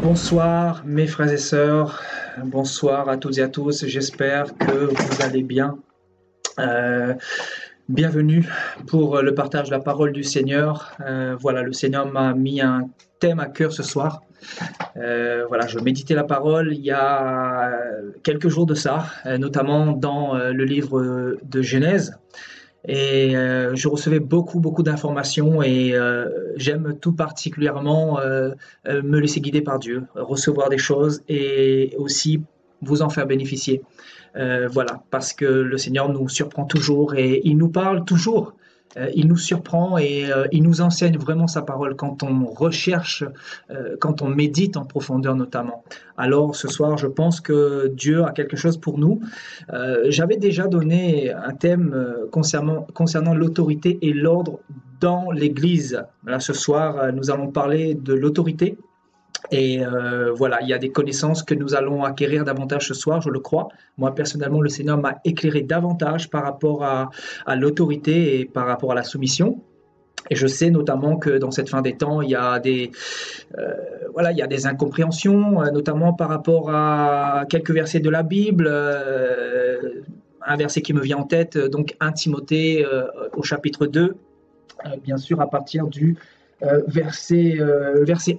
Bonsoir mes frères et sœurs, bonsoir à toutes et à tous, j'espère que vous allez bien. Bienvenue pour le partage de la parole du Seigneur. Voilà, le Seigneur m'a mis un thème à cœur ce soir. Voilà, je méditais la parole il y a quelques jours de ça, notamment dans le livre de Genèse. Et je recevais beaucoup d'informations et j'aime tout particulièrement me laisser guider par Dieu, recevoir des choses et aussi vous en faire bénéficier. Voilà, parce que le Seigneur nous surprend toujours et il nous parle toujours. Il nous surprend et il nous enseigne vraiment sa parole quand on recherche, quand on médite en profondeur notamment. Alors ce soir, je pense que Dieu a quelque chose pour nous. J'avais déjà donné un thème concernant l'autorité et l'ordre dans l'Église. Là, ce soir, nous allons parler de l'autorité. Et voilà, il y a des connaissances que nous allons acquérir davantage ce soir, je le crois. Moi, personnellement, le Seigneur m'a éclairé davantage par rapport à l'autorité et par rapport à la soumission. Et je sais notamment que dans cette fin des temps, il y a voilà, il y a des incompréhensions, notamment par rapport à quelques versets de la Bible. Un verset qui me vient en tête, donc 1 Timothée au chapitre 2, bien sûr à partir du verset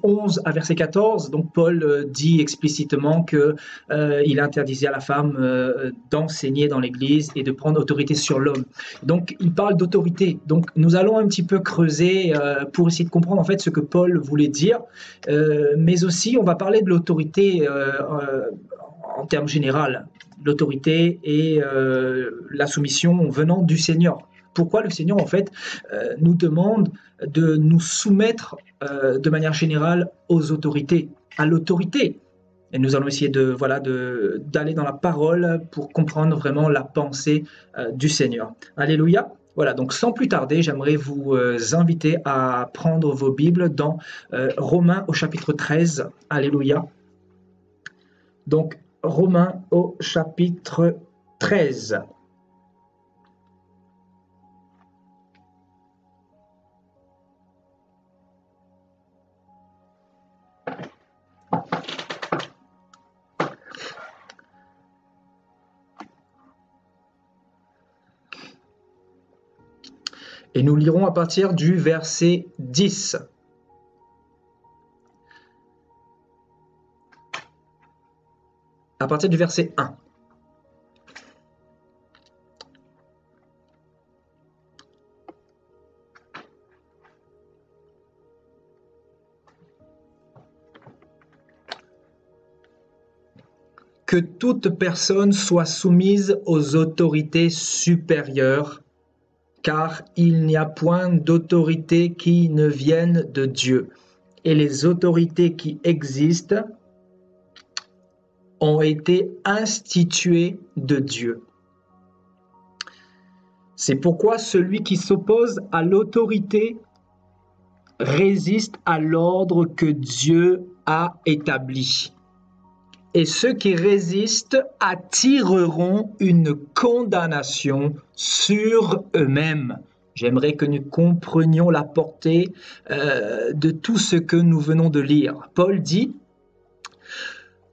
11 à verset 14, donc Paul dit explicitement qu'il interdisait à la femme d'enseigner dans l'Église et de prendre autorité sur l'homme. Donc il parle d'autorité. Donc nous allons un petit peu creuser pour essayer de comprendre en fait ce que Paul voulait dire, mais aussi on va parler de l'autorité en termes généraux, l'autorité et la soumission venant du Seigneur. Pourquoi le Seigneur, en fait, nous demande de nous soumettre de manière générale aux autorités, à l'autorité. Et nous allons essayer d'aller dans la parole pour comprendre vraiment la pensée du Seigneur. Alléluia. Voilà, donc sans plus tarder, j'aimerais vous inviter à prendre vos Bibles dans Romains au chapitre 13. Alléluia. Donc, Romains au chapitre 13. Et nous lirons à partir du verset 10. À partir du verset 1. Que toute personne soit soumise aux autorités supérieures, car il n'y a point d'autorité qui ne vienne de Dieu. Et les autorités qui existent ont été instituées de Dieu. C'est pourquoi celui qui s'oppose à l'autorité résiste à l'ordre que Dieu a établi. Et ceux qui résistent attireront une condamnation sur eux-mêmes. J'aimerais que nous comprenions la portée de tout ce que nous venons de lire. Paul dit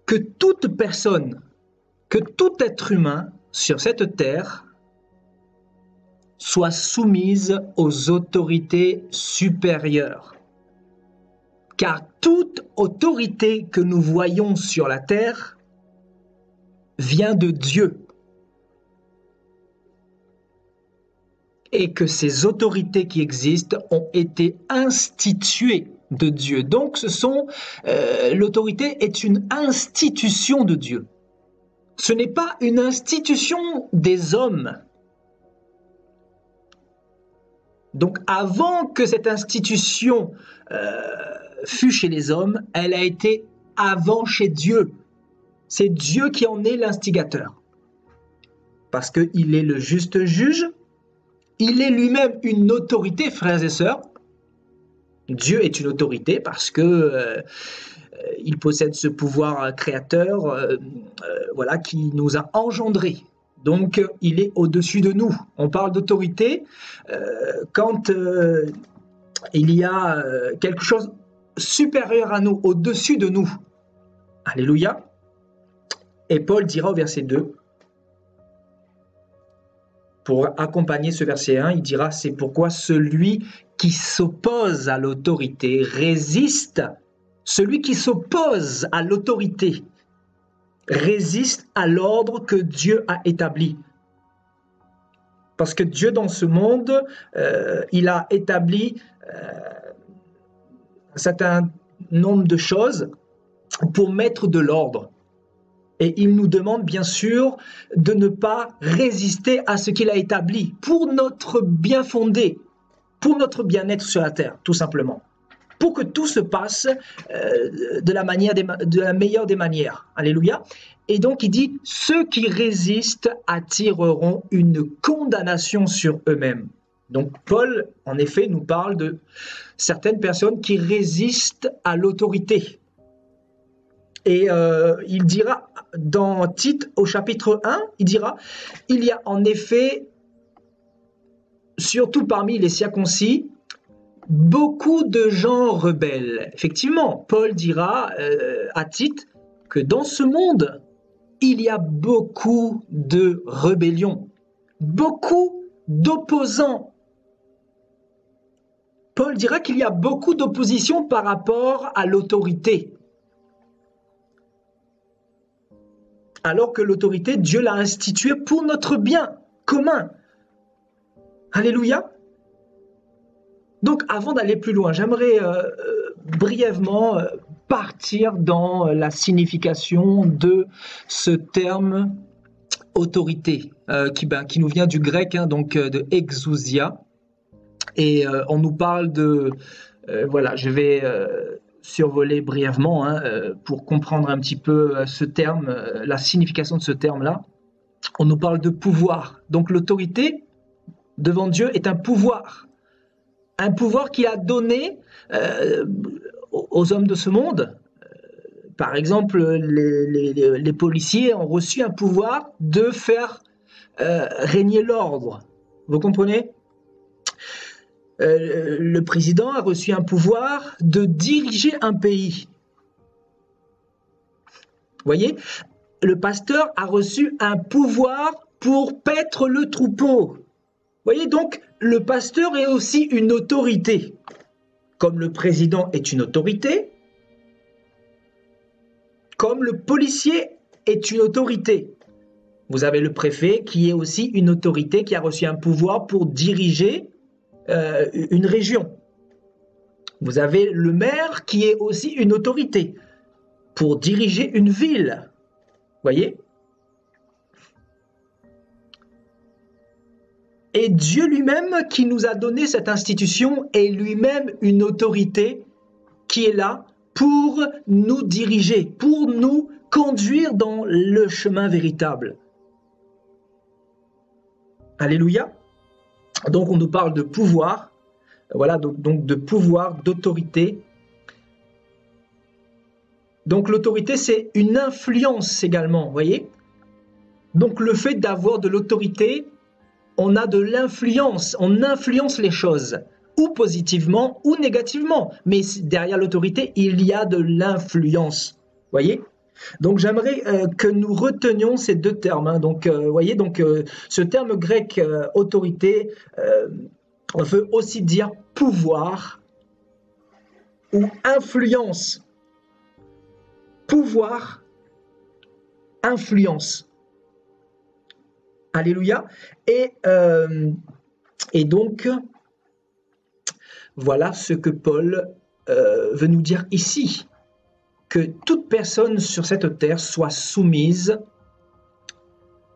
que toute personne, que tout être humain sur cette terre soit soumise aux autorités supérieures. Car toute autorité que nous voyons sur la terre vient de Dieu. Et que ces autorités qui existent ont été instituées de Dieu. Donc l'autorité est une institution de Dieu. Ce n'est pas une institution des hommes. Donc avant que cette institution fut chez les hommes, elle a été avant chez Dieu. C'est Dieu qui en est l'instigateur. Parce qu'il est le juste juge, il est lui-même une autorité, frères et sœurs. Dieu est une autorité parce que il possède ce pouvoir créateur voilà, qui nous a engendrés. Donc, il est au-dessus de nous. On parle d'autorité quand il y a quelque chose supérieur à nous, au-dessus de nous. Alléluia. Et Paul dira au verset 2, pour accompagner ce verset 1, il dira, c'est pourquoi celui qui s'oppose à l'autorité résiste, celui qui s'oppose à l'autorité résiste à l'ordre que Dieu a établi. Parce que Dieu, dans ce monde, il a établi un certain nombre de choses pour mettre de l'ordre. Et il nous demande bien sûr de ne pas résister à ce qu'il a établi pour notre bien fondé, pour notre bien-être sur la terre, tout simplement. Pour que tout se passe de la meilleure des manières. Alléluia. Et donc il dit, ceux qui résistent attireront une condamnation sur eux-mêmes. Donc Paul, en effet, nous parle de certaines personnes qui résistent à l'autorité. Et il dira dans Tite au chapitre 1, il dira, il y a en effet, surtout parmi les circoncis, beaucoup de gens rebelles. Effectivement, Paul dira à Tite que dans ce monde, il y a beaucoup de rébellions, beaucoup d'opposants. Paul dira qu'il y a beaucoup d'opposition par rapport à l'autorité. Alors que l'autorité, Dieu l'a instituée pour notre bien commun. Alléluia. Donc, avant d'aller plus loin, j'aimerais brièvement partir dans la signification de ce terme autorité, qui nous vient du grec, donc de exousia. Et on nous parle de... voilà, je vais survoler brièvement pour comprendre un petit peu ce terme, la signification de ce terme-là. On nous parle de pouvoir. Donc l'autorité devant Dieu est un pouvoir qu'il a donné aux hommes de ce monde. Par exemple, les policiers ont reçu un pouvoir de faire régner l'ordre. Vous comprenez ? Le président a reçu un pouvoir de diriger un pays. Vous voyez ? Le pasteur a reçu un pouvoir pour paître le troupeau. Vous voyez, donc, le pasteur est aussi une autorité. Comme le président est une autorité, comme le policier est une autorité. Vous avez le préfet qui est aussi une autorité, qui a reçu un pouvoir pour diriger une région. Vous avez le maire qui est aussi une autorité pour diriger une ville. Voyez ? Et Dieu lui-même qui nous a donné cette institution est lui-même une autorité qui est là pour nous diriger, pour nous conduire dans le chemin véritable. Alléluia. Donc on nous parle de pouvoir, voilà, donc de pouvoir, d'autorité. Donc l'autorité, c'est une influence également, vous voyez. Donc le fait d'avoir de l'autorité, on a de l'influence, on influence les choses, ou positivement ou négativement. Mais derrière l'autorité, il y a de l'influence, vous voyez. Donc j'aimerais que nous retenions ces deux termes. Donc, voyez, donc ce terme grec autorité veut aussi dire pouvoir ou influence. Pouvoir, influence. Alléluia. Et donc, voilà ce que Paul veut nous dire ici. Que toute personne sur cette terre soit soumise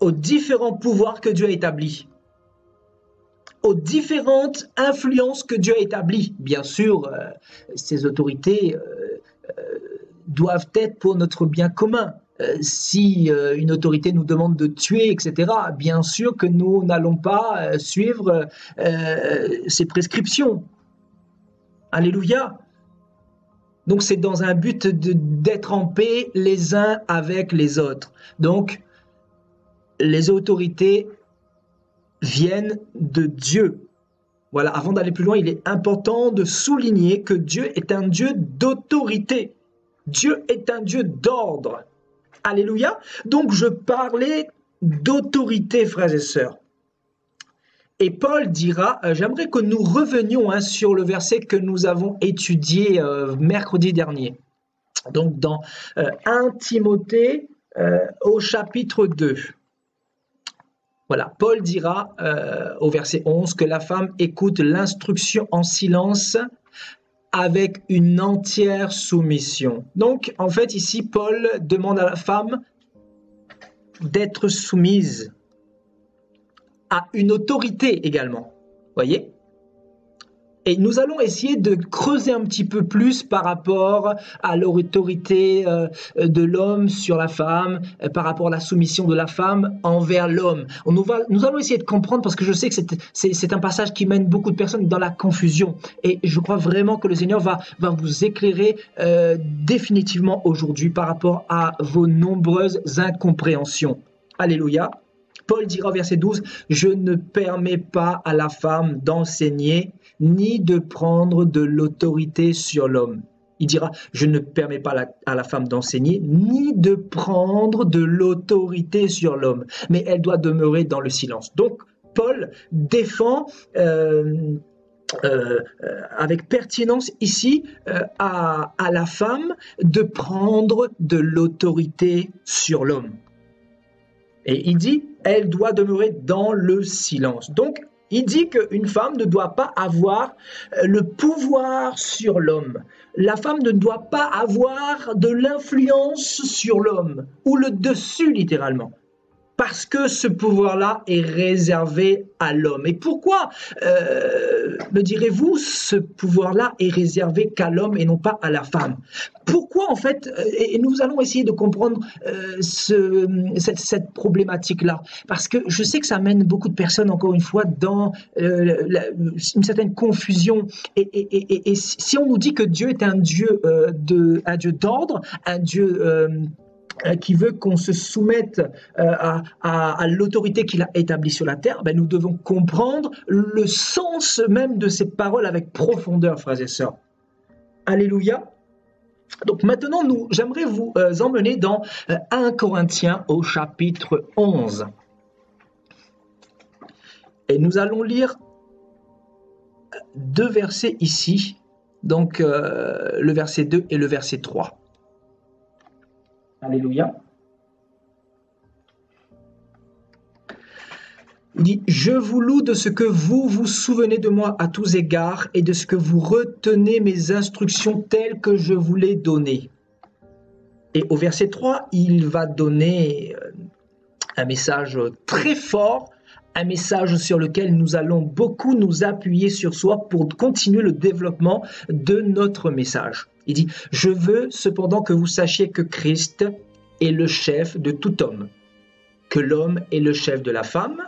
aux différents pouvoirs que Dieu a établis, aux différentes influences que Dieu a établies. Bien sûr, ces autorités doivent être pour notre bien commun. Si une autorité nous demande de tuer, etc., bien sûr que nous n'allons pas suivre ses prescriptions. Alléluia. Donc c'est dans un but d'être en paix les uns avec les autres. Donc les autorités viennent de Dieu. Voilà, avant d'aller plus loin, il est important de souligner que Dieu est un Dieu d'autorité. Dieu est un Dieu d'ordre. Alléluia. Donc je parlais d'autorité, frères et sœurs. Et Paul dira, j'aimerais que nous revenions sur le verset que nous avons étudié mercredi dernier. Donc dans 1 Timothée au chapitre 2. Voilà, Paul dira au verset 11 que la femme écoute l'instruction en silence avec une entière soumission. Donc, en fait, ici, Paul demande à la femme d'être soumise à une autorité également. Voyez ? Et nous allons essayer de creuser un petit peu plus par rapport à l'autorité de l'homme sur la femme, par rapport à la soumission de la femme envers l'homme. Nous allons essayer de comprendre parce que je sais que c'est un passage qui mène beaucoup de personnes dans la confusion. Et je crois vraiment que le Seigneur va vous éclairer définitivement aujourd'hui par rapport à vos nombreuses incompréhensions. Alléluia. Paul dira au verset 12, « Je ne permets pas à la femme d'enseigner ni de prendre de l'autorité sur l'homme. » Il dira, « Je ne permets pas à la femme d'enseigner ni de prendre de l'autorité sur l'homme. » Mais elle doit demeurer dans le silence. Donc, Paul défend avec pertinence ici à la femme de prendre de l'autorité sur l'homme. Et il dit, elle doit demeurer dans le silence. Donc, il dit qu'une femme ne doit pas avoir le pouvoir sur l'homme. La femme ne doit pas avoir de l'influence sur l'homme, ou le dessus littéralement. Parce que ce pouvoir-là est réservé à l'homme. Et pourquoi, me direz-vous, ce pouvoir-là est réservé qu'à l'homme et non pas à la femme? Pourquoi, en fait, et nous allons essayer de comprendre cette problématique-là, parce que je sais que ça mène beaucoup de personnes, encore une fois, dans une certaine confusion. Et si on nous dit que Dieu est un Dieu d'ordre, un Dieu qui veut qu'on se soumette à l'autorité qu'il a établie sur la terre, ben nous devons comprendre le sens même de ces paroles avec profondeur, frères et sœurs. Alléluia. Donc maintenant, j'aimerais vous emmener dans 1 Corinthiens au chapitre 11. Et nous allons lire deux versets ici, donc le verset 2 et le verset 3. Alléluia. Il dit, « Je vous loue de ce que vous vous souvenez de moi à tous égards et de ce que vous retenez mes instructions telles que je vous les données. » Et au verset 3, il va donner un message très fort, un message sur lequel nous allons beaucoup nous appuyer sur soi pour continuer le développement de notre message. Il dit, « Je veux cependant que vous sachiez que Christ est le chef de tout homme, que l'homme est le chef de la femme,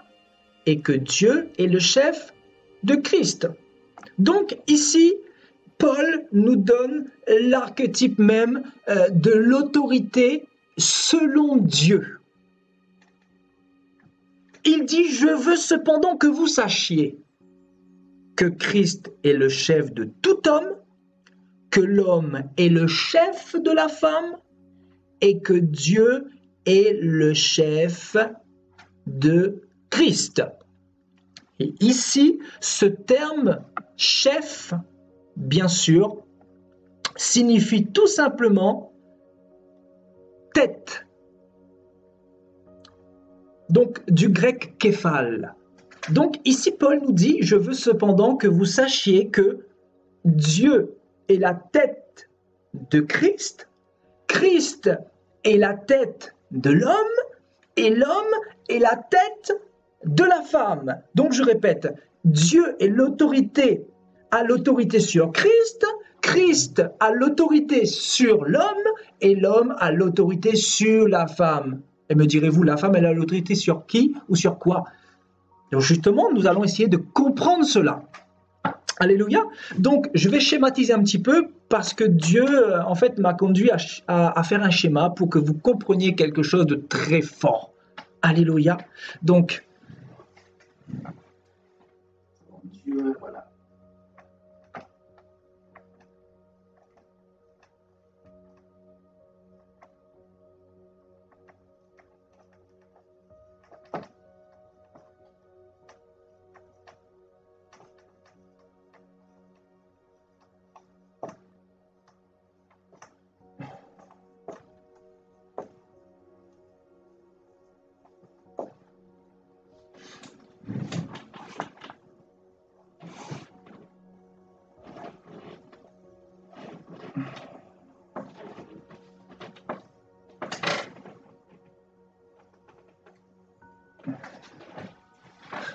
et que Dieu est le chef de Christ. » Donc ici, Paul nous donne l'archétype même de l'autorité selon Dieu. Il dit, « Je veux cependant que vous sachiez que Christ est le chef de tout homme, que l'homme est le chef de la femme, et que Dieu est le chef de Christ. » Et ici, ce terme « chef », bien sûr, signifie tout simplement « tête ». Donc, du grec « képhal ». Donc, ici, Paul nous dit « Je veux cependant que vous sachiez que Dieu est la tête de Christ, Christ est la tête de l'homme, et l'homme est la tête de la femme. » Donc je répète, Dieu est l'autorité, a l'autorité sur Christ, Christ a l'autorité sur l'homme et l'homme a l'autorité sur la femme. Et me direz-vous, la femme elle a l'autorité sur qui ou sur quoi? Donc justement, nous allons essayer de comprendre cela. Alléluia. Donc je vais schématiser un petit peu parce que Dieu en fait m'a conduit à faire un schéma pour que vous compreniez quelque chose de très fort. Alléluia. Donc Dieu, voilà.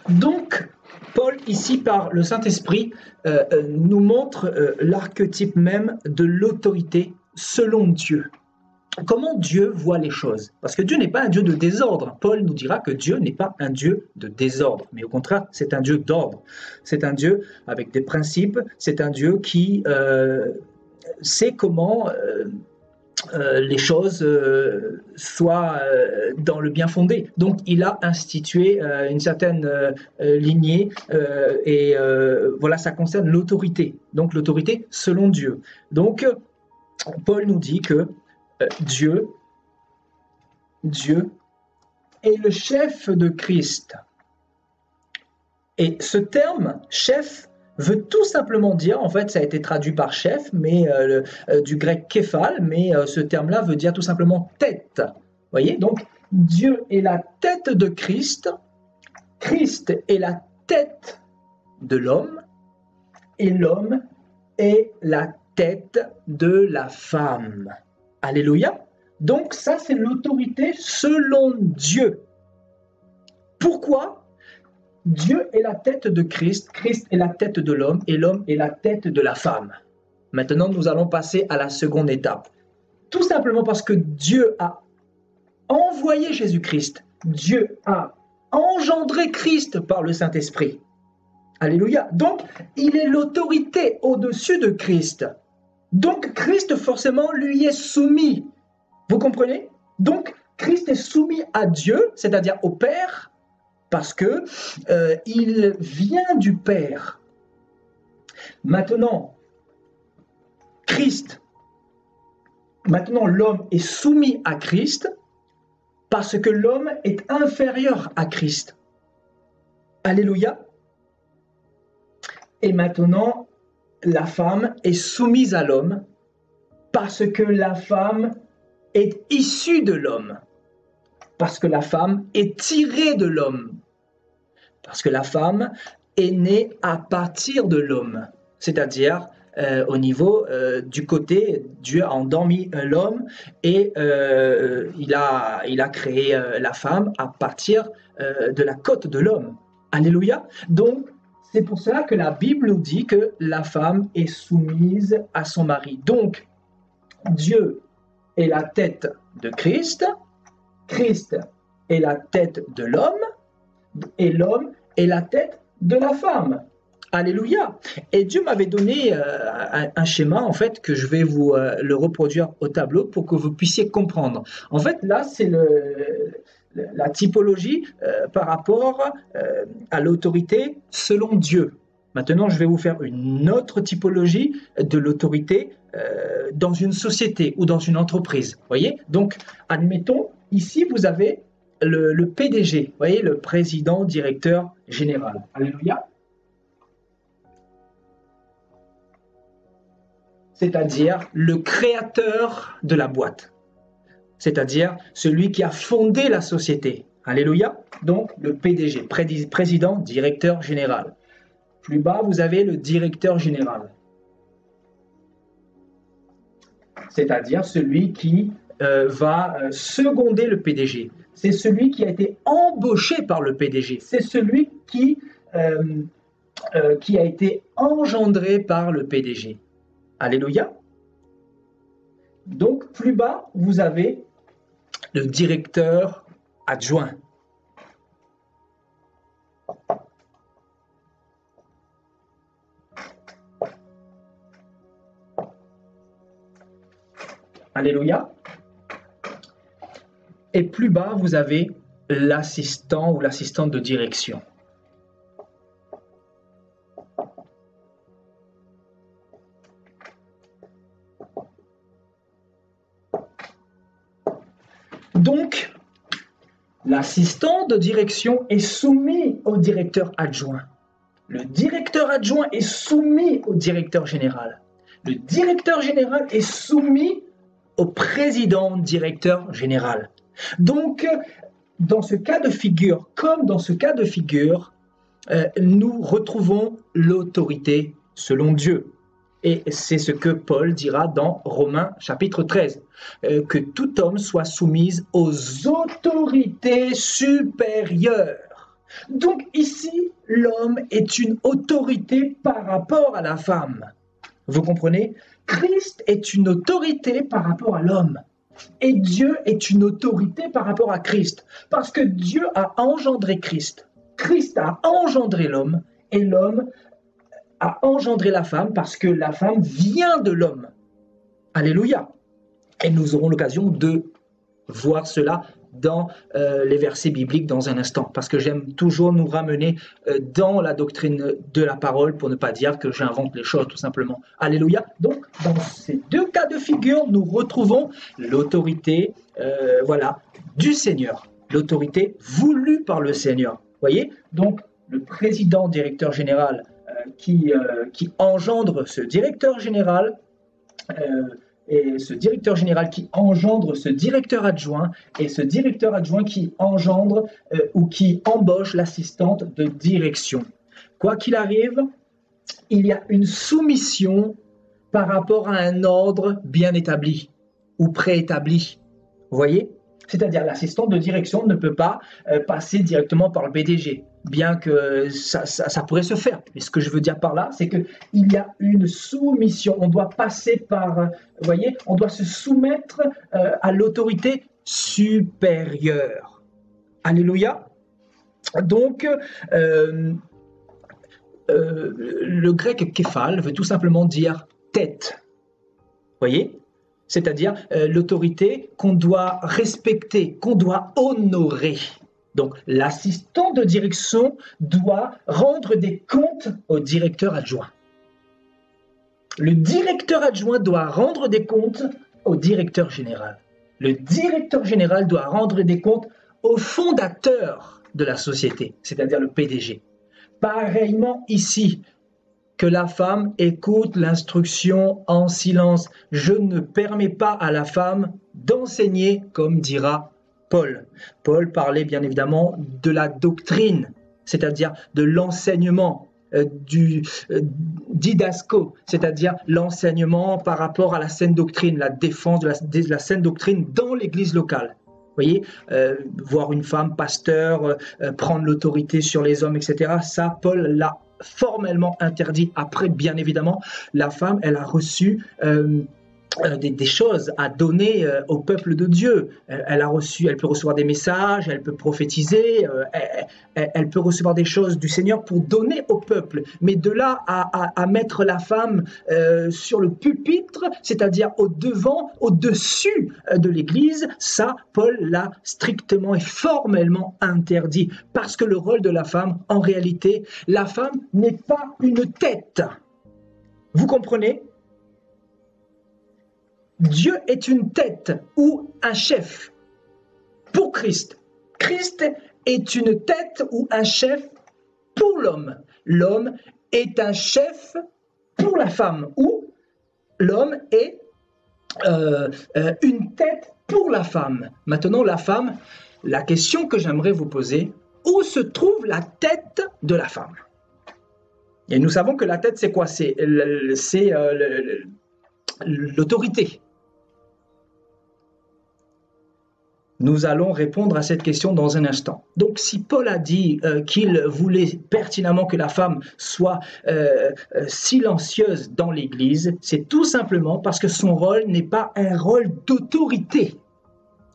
Donc, Paul, ici, par le Saint-Esprit, nous montre l'archétype même de l'autorité selon Dieu. Comment Dieu voit les choses? Parce que Dieu n'est pas un Dieu de désordre. Paul nous dira que Dieu n'est pas un Dieu de désordre, mais au contraire, c'est un Dieu d'ordre. C'est un Dieu avec des principes, c'est un Dieu qui sait comment les choses soient dans le bien fondé. Donc, il a institué une certaine lignée et voilà, ça concerne l'autorité. Donc, l'autorité selon Dieu. Donc, Paul nous dit que Dieu est le chef de Christ. Et ce terme, chef, veut tout simplement dire, en fait, ça a été traduit par chef, mais du grec képhal, mais ce terme-là veut dire tout simplement tête. Vous voyez, donc Dieu est la tête de Christ, Christ est la tête de l'homme, et l'homme est la tête de la femme. Alléluia. Donc ça, c'est l'autorité selon Dieu. Pourquoi? Dieu est la tête de Christ, Christ est la tête de l'homme et l'homme est la tête de la femme. Maintenant, nous allons passer à la seconde étape. Tout simplement parce que Dieu a envoyé Jésus-Christ. Dieu a engendré Christ par le Saint-Esprit. Alléluia. Donc, il est l'autorité au-dessus de Christ. Donc, Christ, forcément, lui est soumis. Vous comprenez? Donc, Christ est soumis à Dieu, c'est-à-dire au Père, parce que il vient du Père. Maintenant, l'homme est soumis à Christ parce que l'homme est inférieur à Christ. Alléluia. Et maintenant, la femme est soumise à l'homme parce que la femme est issue de l'homme. Parce que la femme est tirée de l'homme. Parce que la femme est née à partir de l'homme. C'est-à-dire, au niveau du côté, Dieu a endormi l'homme et il a créé la femme à partir de la côte de l'homme. Alléluia. Donc, c'est pour cela que la Bible nous dit que la femme est soumise à son mari. Donc, Dieu est la tête de Christ, Christ est la tête de l'homme, et l'homme est la tête de la femme. Alléluia. Et Dieu m'avait donné un schéma, en fait, que je vais vous le reproduire au tableau pour que vous puissiez comprendre. En fait, là, c'est la typologie par rapport à l'autorité selon Dieu. Maintenant, je vais vous faire une autre typologie de l'autorité dans une société ou dans une entreprise. Voyez? Donc, admettons, ici, vous avez le PDG, voyez, le président directeur général. Alléluia. C'est-à-dire le créateur de la boîte. C'est-à-dire celui qui a fondé la société. Alléluia. Donc, le PDG, président, directeur général. Plus bas, vous avez le directeur général. C'est-à-dire celui qui va seconder le PDG. C'est celui qui a été embauché par le PDG. C'est celui qui a été engendré par le PDG. Alléluia. Donc, plus bas, vous avez le directeur adjoint. Alléluia. Et plus bas, vous avez l'assistant ou l'assistante de direction. Donc, l'assistant de direction est soumis au directeur adjoint. Le directeur adjoint est soumis au directeur général. Le directeur général est soumis au président directeur général. Donc, dans ce cas de figure, comme dans ce cas de figure, nous retrouvons l'autorité selon Dieu. Et c'est ce que Paul dira dans Romains chapitre 13, que tout homme soit soumis aux autorités supérieures. Donc ici, l'homme est une autorité par rapport à la femme. Vous comprenez? Christ est une autorité par rapport à l'homme. Et Dieu est une autorité par rapport à Christ. Parce que Dieu a engendré Christ. Christ a engendré l'homme et l'homme a engendré la femme parce que la femme vient de l'homme. Alléluia. Et nous aurons l'occasion de voir cela dans les versets bibliques dans un instant, parce que j'aime toujours nous ramener dans la doctrine de la parole pour ne pas dire que j'invente les choses tout simplement. Alléluia. Donc, dans ces deux cas de figure, nous retrouvons l'autorité du Seigneur, l'autorité voulue par le Seigneur. Voyez? Donc, le président directeur général qui engendre ce directeur général, et ce directeur général qui engendre ce directeur adjoint, et ce directeur adjoint qui engendre ou qui embauche l'assistante de direction. Quoi qu'il arrive, il y a une soumission par rapport à un ordre bien établi ou préétabli. Vous voyez? C'est-à-dire l'assistante de direction ne peut pas passer directement par le BDG, bien que ça pourrait se faire. Mais ce que je veux dire par là, c'est qu'il y a une soumission. On doit passer par, vous voyez, on doit se soumettre à l'autorité supérieure. Alléluia. Donc, le grec képhal veut tout simplement dire tête. Vous voyez? C'est-à-dire l'autorité qu'on doit respecter, qu'on doit honorer. Donc, l'assistant de direction doit rendre des comptes au directeur adjoint. Le directeur adjoint doit rendre des comptes au directeur général. Le directeur général doit rendre des comptes au fondateur de la société, c'est-à-dire le PDG. Pareillement ici, que la femme écoute l'instruction en silence. Je ne permets pas à la femme d'enseigner, comme dira Paul. Paul parlait bien évidemment de la doctrine, c'est-à-dire de l'enseignement, du didasco, c'est-à-dire l'enseignement par rapport à la saine doctrine, la défense de la saine doctrine dans l'église locale. Vous voyez, voir une femme pasteur, prendre l'autorité sur les hommes, etc. Ça, Paul l'a formellement interdit. Après, bien évidemment, la femme, elle a reçu des choses à donner au peuple de Dieu. Elle peut recevoir des messages, elle peut prophétiser, elle peut recevoir des choses du Seigneur pour donner au peuple. Mais de là à mettre la femme sur le pupitre, c'est-à-dire au devant, au-dessus de l'Église, ça, Paul l'a strictement et formellement interdit. Parce que le rôle de la femme, en réalité, la femme n'est pas une tête. Vous comprenez ? Dieu est une tête ou un chef pour Christ. Christ est une tête ou un chef pour l'homme. L'homme est un chef pour la femme ou l'homme est une tête pour la femme. Maintenant, la femme, la question que j'aimerais vous poser, où se trouve la tête de la femme? Et nous savons que la tête, c'est quoi? C'est l'autorité. Nous allons répondre à cette question dans un instant. Donc, si Paul a dit qu'il voulait pertinemment que la femme soit silencieuse dans l'Église, c'est tout simplement parce que son rôle n'est pas un rôle d'autorité.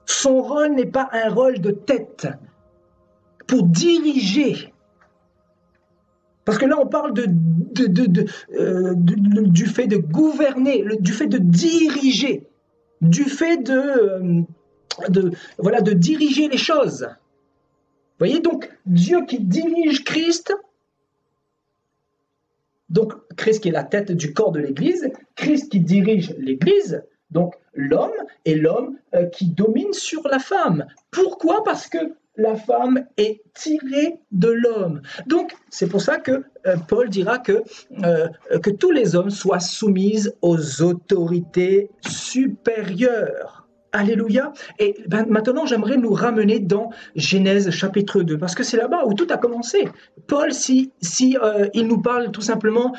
Son rôle n'est pas un rôle de tête pour diriger. Parce que là, on parle du fait de gouverner, du fait de diriger, du fait de diriger les choses. Vous voyez, donc, Dieu qui dirige Christ, donc Christ qui est la tête du corps de l'Église, Christ qui dirige l'Église, donc l'homme est l'homme qui domine sur la femme. Pourquoi? Parce que la femme est tirée de l'homme. Donc, c'est pour ça que Paul dira que tous les hommes soient soumis aux autorités supérieures. Alléluia. Et maintenant, j'aimerais nous ramener dans Genèse chapitre 2, parce que c'est là-bas où tout a commencé. Paul, il nous parle tout simplement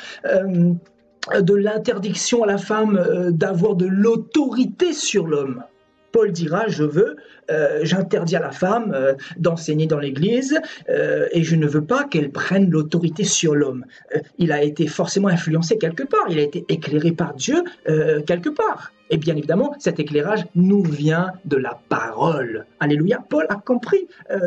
de l'interdiction à la femme d'avoir de l'autorité sur l'homme. Paul dira, j'interdis à la femme d'enseigner dans l'Église et je ne veux pas qu'elle prenne l'autorité sur l'homme. Il a été forcément influencé quelque part, il a été éclairé par Dieu quelque part. Et bien évidemment, cet éclairage nous vient de la parole. Alléluia. Paul a compris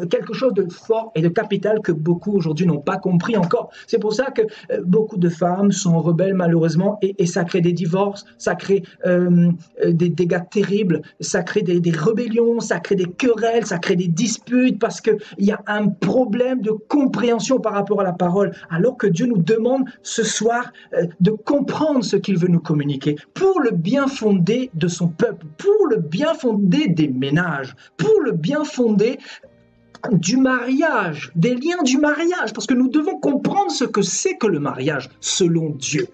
quelque chose de fort et de capital que beaucoup aujourd'hui n'ont pas compris encore. C'est pour ça que beaucoup de femmes sont rebelles malheureusement et ça crée des divorces, ça crée des dégâts terribles, ça crée des rébellions, ça crée des querelles, ça crée des disputes parce qu'il y a un problème de compréhension par rapport à la parole. Alors que Dieu nous demande ce soir de comprendre ce qu'il veut nous communiquer pour le bien fondé de son peuple, pour le bien fondé des ménages, pour le bien fondé du mariage, des liens du mariage, parce que nous devons comprendre ce que c'est que le mariage selon Dieu.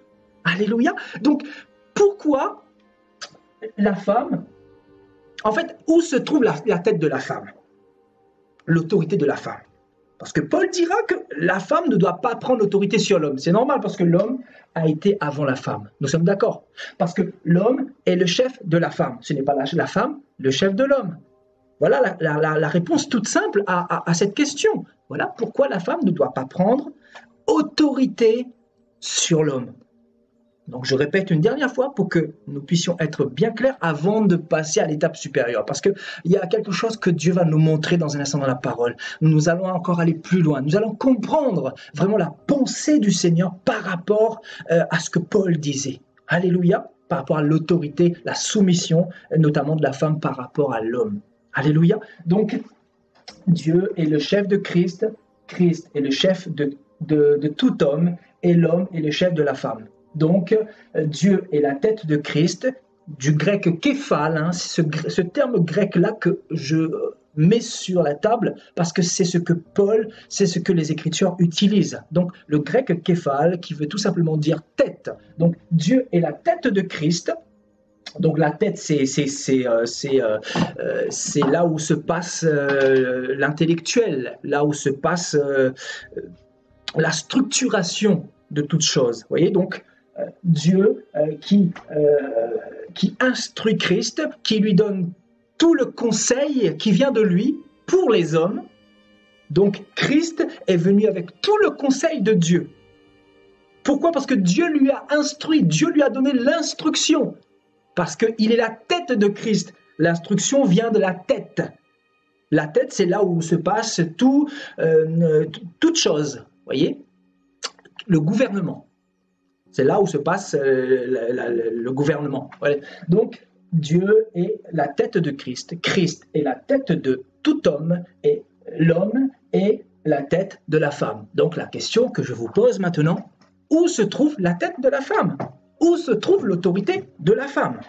Alléluia. Donc, pourquoi la femme, en fait, où se trouve la tête de la femme? L'autorité de la femme. Parce que Paul dira que la femme ne doit pas prendre l'autorité sur l'homme. C'est normal parce que l'homme a été avant la femme. Nous sommes d'accord. Parce que l'homme est le chef de la femme. Ce n'est pas la femme le chef de l'homme. Voilà la réponse toute simple à cette question. Voilà pourquoi la femme ne doit pas prendre autorité sur l'homme. Donc je répète une dernière fois pour que nous puissions être bien clairs avant de passer à l'étape supérieure. Parce qu'il y a quelque chose que Dieu va nous montrer dans un instant dans la parole. Nous allons encore aller plus loin. Nous allons comprendre vraiment la pensée du Seigneur par rapport à ce que Paul disait. Alléluia, par rapport à l'autorité, la soumission, notamment de la femme par rapport à l'homme. Alléluia. Donc Dieu est le chef de Christ, Christ est le chef de tout homme et l'homme est le chef de la femme. Donc, Dieu est la tête de Christ, du grec képhale, hein, ce terme grec-là que je mets sur la table parce que c'est ce que Paul, c'est ce que les Écritures utilisent. Donc, le grec képhale qui veut tout simplement dire tête. Donc, Dieu est la tête de Christ. Donc, la tête, c'est là où se passe l'intellectuel, là où se passe la structuration de toute chose. Vous voyez, donc, Dieu qui instruit Christ, qui lui donne tout le conseil qui vient de lui pour les hommes. Donc Christ est venu avec tout le conseil de Dieu. Pourquoi? Parce que Dieu lui a instruit, Dieu lui a donné l'instruction. Parce qu'il est la tête de Christ. L'instruction vient de la tête. La tête, c'est là où se passe toute chose. Vous voyez? Le gouvernement. C'est là où se passe le gouvernement. Ouais. Donc, Dieu est la tête de Christ. Christ est la tête de tout homme et l'homme est la tête de la femme. Donc, la question que je vous pose maintenant, où se trouve la tête de la femme? Où se trouve l'autorité de la femme?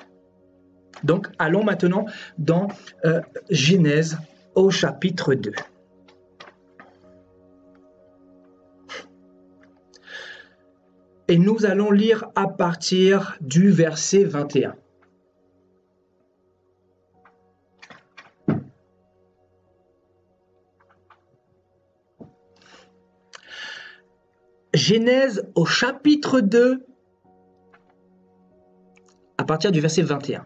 Donc, allons maintenant dans Genèse au chapitre 2. Et nous allons lire à partir du verset 21. Genèse au chapitre 2, à partir du verset 21.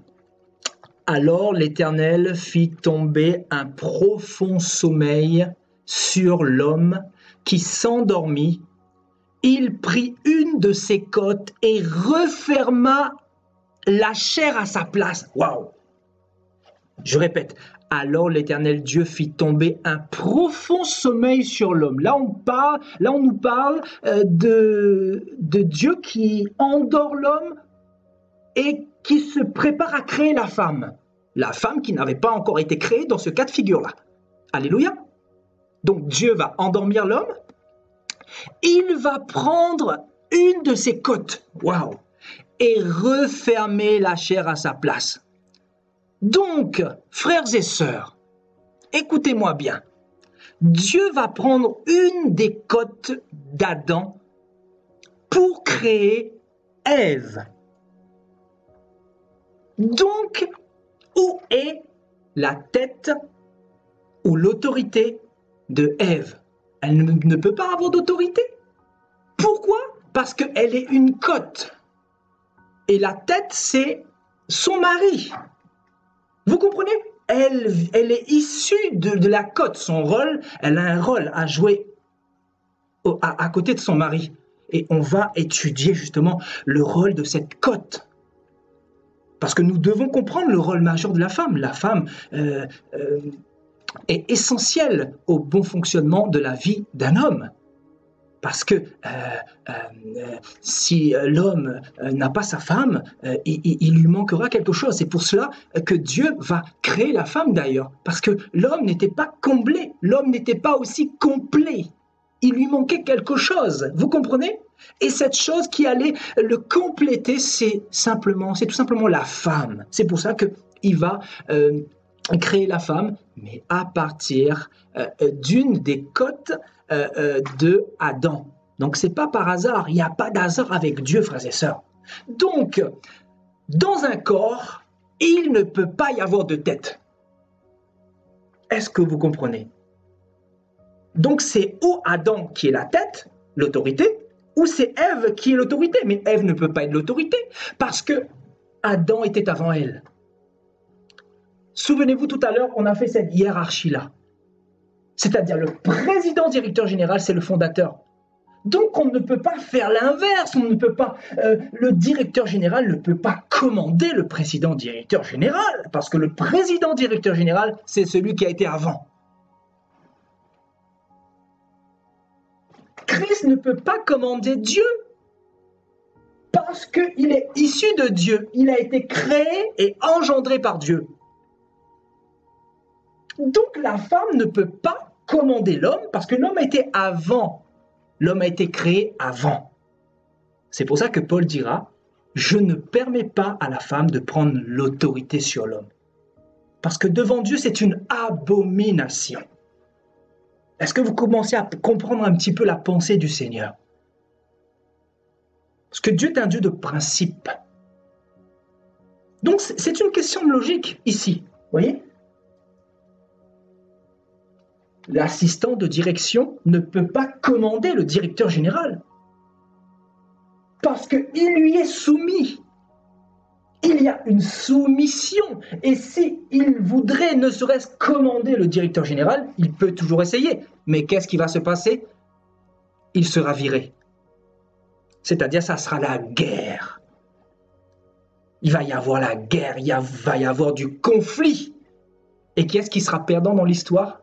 Alors l'Éternel fit tomber un profond sommeil sur l'homme qui s'endormit. Il prit une de ses côtes et referma la chair à sa place. Waouh! Je répète. Alors l'Éternel Dieu fit tomber un profond sommeil sur l'homme. Là, on nous parle de Dieu qui endort l'homme et qui se prépare à créer la femme. La femme qui n'avait pas encore été créée dans ce cas de figure-là. Alléluia! Donc Dieu va endormir l'homme. Il va prendre une de ses côtes, waouh, et refermer la chair à sa place. Donc, frères et sœurs, écoutez-moi bien. Dieu va prendre une des côtes d'Adam pour créer Ève. Donc, où est la tête ou l'autorité de Ève? Elle ne peut pas avoir d'autorité. Pourquoi? Parce qu'elle est une côte. Et la tête, c'est son mari. Vous comprenez? Elle est issue de la côte. Son rôle, elle a un rôle à jouer à côté de son mari. Et on va étudier justement le rôle de cette côte. Parce que nous devons comprendre le rôle majeur de la femme. La femme est essentielle au bon fonctionnement de la vie d'un homme. Parce que si l'homme n'a pas sa femme, il lui manquera quelque chose. C'est pour cela que Dieu va créer la femme d'ailleurs. Parce que l'homme n'était pas comblé, l'homme n'était pas aussi complet. Il lui manquait quelque chose, vous comprenez? Et cette chose qui allait le compléter, c'est tout simplement la femme. C'est pour ça qu'il va créer la femme, mais à partir d'une des côtes de Adam. Donc, ce n'est pas par hasard, il n'y a pas d'hasard avec Dieu, frères et sœurs. Donc, dans un corps, il ne peut pas y avoir de tête. Est-ce que vous comprenez? Donc, c'est ou Adam qui est la tête, l'autorité, ou c'est Ève qui est l'autorité. Mais Ève ne peut pas être l'autorité parce que Adam était avant elle. Souvenez-vous, tout à l'heure, on a fait cette hiérarchie-là. C'est-à-dire le président directeur général, c'est le fondateur. Donc on ne peut pas faire l'inverse, on ne peut pas, le directeur général ne peut pas commander le président directeur général, parce que le président directeur général, c'est celui qui a été avant. Christ ne peut pas commander Dieu, parce qu'il est issu de Dieu, il a été créé et engendré par Dieu. Donc la femme ne peut pas commander l'homme parce que l'homme a été avant. L'homme a été créé avant. C'est pour ça que Paul dira, je ne permets pas à la femme de prendre l'autorité sur l'homme. Parce que devant Dieu, c'est une abomination. Est-ce que vous commencez à comprendre un petit peu la pensée du Seigneur? Parce que Dieu est un Dieu de principe. Donc c'est une question de logique ici, vous voyez? L'assistant de direction ne peut pas commander le directeur général parce qu'il lui est soumis. Il y a une soumission. Et s'il voudrait ne serait-ce commander le directeur général, il peut toujours essayer. Mais qu'est-ce qui va se passer? Il sera viré. C'est-à-dire, ça sera la guerre. Il va y avoir la guerre, il va y avoir du conflit. Et qui est-ce qui sera perdant dans l'histoire?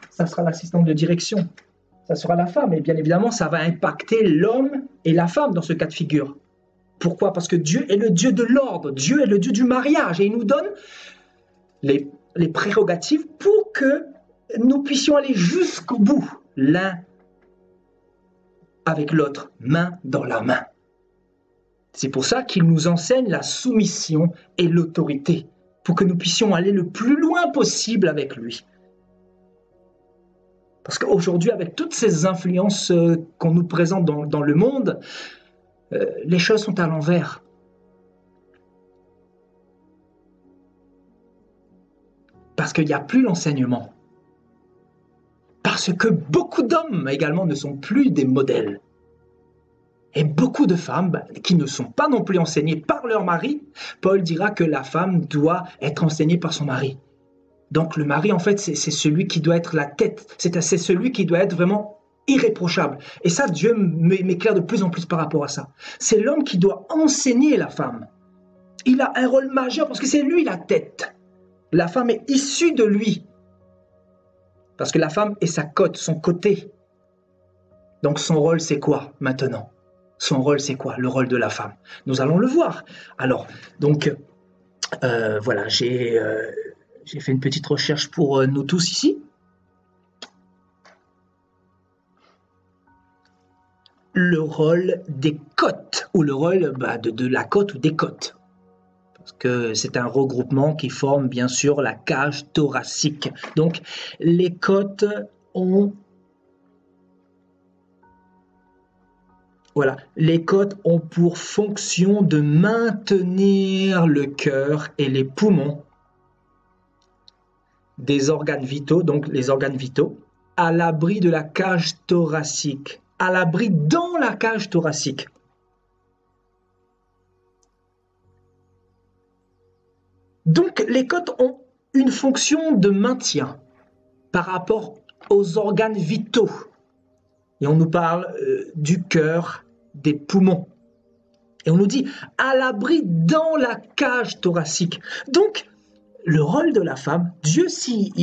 Ça sera l'assistante de direction, ça sera la femme. Et bien évidemment, ça va impacter l'homme et la femme dans ce cas de figure. Pourquoi? Parce que Dieu est le Dieu de l'ordre, Dieu est le Dieu du mariage et il nous donne les prérogatives pour que nous puissions aller jusqu'au bout, l'un avec l'autre, main dans la main. C'est pour ça qu'il nous enseigne la soumission et l'autorité, pour que nous puissions aller le plus loin possible avec lui. Parce qu'aujourd'hui, avec toutes ces influences qu'on nous présente dans le monde, les choses sont à l'envers. Parce qu'il n'y a plus l'enseignement. Parce que beaucoup d'hommes également ne sont plus des modèles. Et beaucoup de femmes qui ne sont pas non plus enseignées par leur mari, Paul dira que la femme doit être enseignée par son mari. Donc le mari, en fait, c'est celui qui doit être la tête, c'est celui qui doit être vraiment irréprochable. Et ça, Dieu m'éclaire de plus en plus par rapport à ça. C'est l'homme qui doit enseigner la femme. Il a un rôle majeur parce que c'est lui la tête. La femme est issue de lui. Parce que la femme est sa côte, son côté. Donc son rôle, c'est quoi maintenant? Son rôle, c'est quoi? Le rôle de la femme. Nous allons le voir. Alors, donc, voilà, j'ai fait une petite recherche pour nous tous ici. Le rôle des côtes, ou le rôle de la côte ou des côtes. Parce que c'est un regroupement qui forme bien sûr la cage thoracique. Donc les côtes ont... Voilà, les côtes ont pour fonction de maintenir le cœur et les poumons des organes vitaux, donc les organes vitaux, à l'abri de la cage thoracique, à l'abri dans la cage thoracique. Donc, les côtes ont une fonction de maintien par rapport aux organes vitaux. Et on nous parle du cœur, des poumons. Et on nous dit à l'abri dans la cage thoracique. Donc, le rôle de la femme, Dieu, si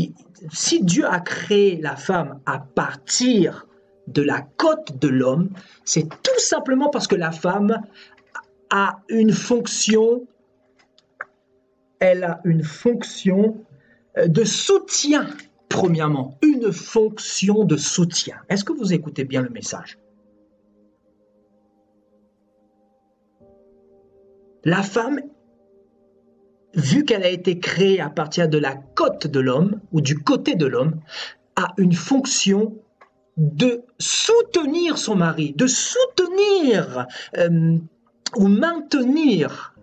Dieu a créé la femme à partir de la côte de l'homme, c'est tout simplement parce que la femme a une fonction, elle a une fonction de soutien, premièrement, une fonction de soutien. Est-ce que vous écoutez bien le message? La femme, vu qu'elle a été créée à partir de la côte de l'homme ou du côté de l'homme, a une fonction de soutenir son mari, de soutenir ou maintenir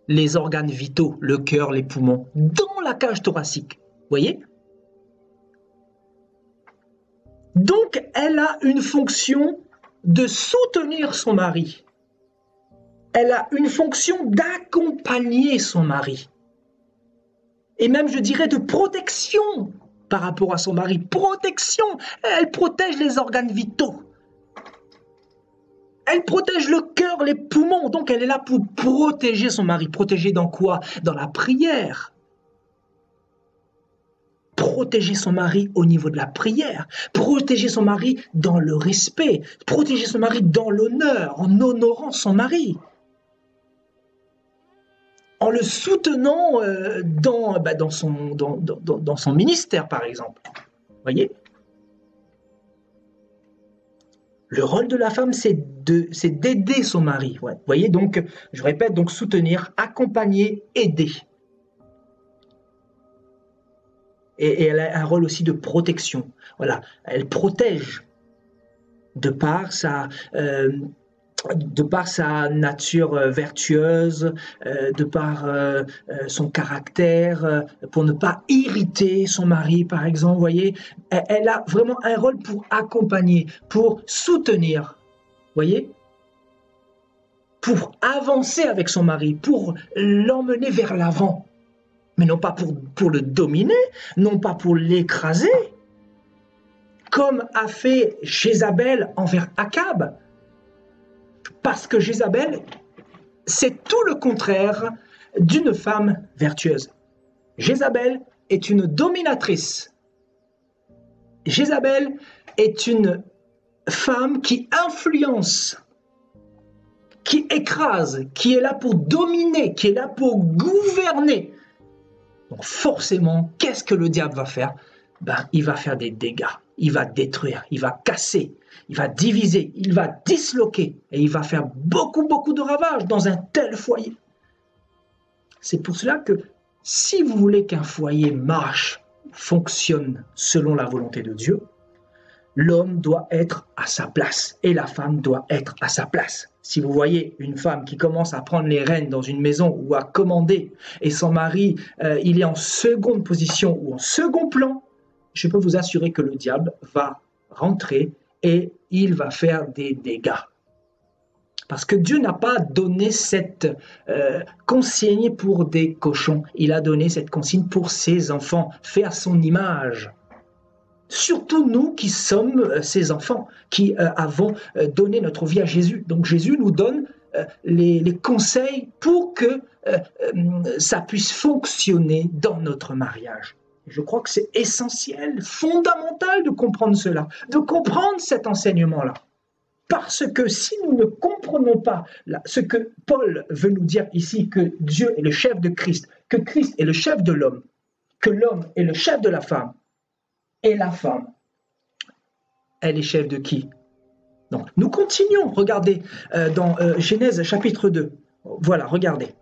les organes vitaux, le cœur, les poumons, dans la cage thoracique. Vous voyez? Donc, elle a une fonction de soutenir son mari. Elle a une fonction d'accompagner son mari. Et même, je dirais, de protection par rapport à son mari. Protection. Elle protège les organes vitaux. Elle protège le cœur, les poumons. Donc, elle est là pour protéger son mari. Protéger dans quoi? Dans la prière. Protéger son mari au niveau de la prière. Protéger son mari dans le respect. Protéger son mari dans l'honneur, en honorant son mari. En le soutenant dans son ministère, par exemple. Vous voyez? Le rôle de la femme, c'est d'aider son mari. Ouais. Vous voyez, donc, je répète, donc soutenir, accompagner, aider. Et elle a un rôle aussi de protection. Voilà, elle protège de par sa nature vertueuse, de par son caractère, pour ne pas irriter son mari, par exemple, vous voyez, elle a vraiment un rôle pour accompagner, pour soutenir, vous voyez, pour avancer avec son mari, pour l'emmener vers l'avant, mais non pas pour le dominer, non pas pour l'écraser, comme a fait Jézabel envers Akab. Parce que Jézabel, c'est tout le contraire d'une femme vertueuse. Jézabel est une dominatrice. Jézabel est une femme qui influence, qui écrase, qui est là pour dominer, qui est là pour gouverner. Donc forcément, qu'est-ce que le diable va faire? Il va faire des dégâts, il va détruire, il va casser, il va diviser, il va disloquer et il va faire beaucoup de ravages dans un tel foyer. C'est pour cela que si vous voulez qu'un foyer marche, fonctionne selon la volonté de Dieu, l'homme doit être à sa place et la femme doit être à sa place. Si vous voyez une femme qui commence à prendre les rênes dans une maison ou à commander et son mari, il est en seconde position ou en second plan, je peux vous assurer que le diable va rentrer et il va faire des dégâts. Parce que Dieu n'a pas donné cette consigne pour des cochons. Il a donné cette consigne pour ses enfants, fait à son image. Surtout nous qui sommes ses enfants, qui avons donné notre vie à Jésus. Donc Jésus nous donne les conseils pour que ça puisse fonctionner dans notre mariage. Je crois que c'est essentiel, fondamental de comprendre cela, de comprendre cet enseignement-là. Parce que si nous ne comprenons pas ce que Paul veut nous dire ici, que Dieu est le chef de Christ, que Christ est le chef de l'homme, que l'homme est le chef de la femme, et la femme, elle est chef de qui? Donc, nous continuons, regardez, dans Genèse chapitre 2. Voilà, regardez.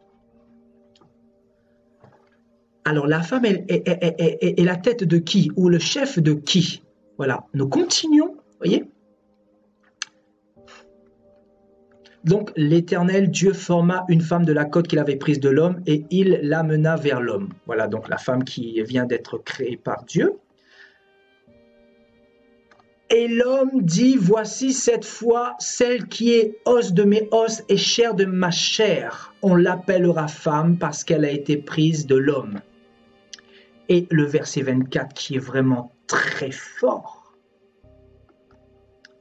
Alors, la femme est la tête de qui? Ou le chef de qui? Voilà, nous continuons, voyez. Donc, l'Éternel Dieu forma une femme de la côte qu'il avait prise de l'homme et il l'amena vers l'homme. Voilà, donc la femme qui vient d'être créée par Dieu. Et l'homme dit, voici cette fois celle qui est os de mes os et chair de ma chair. On l'appellera femme parce qu'elle a été prise de l'homme. Et le verset 24 qui est vraiment très fort,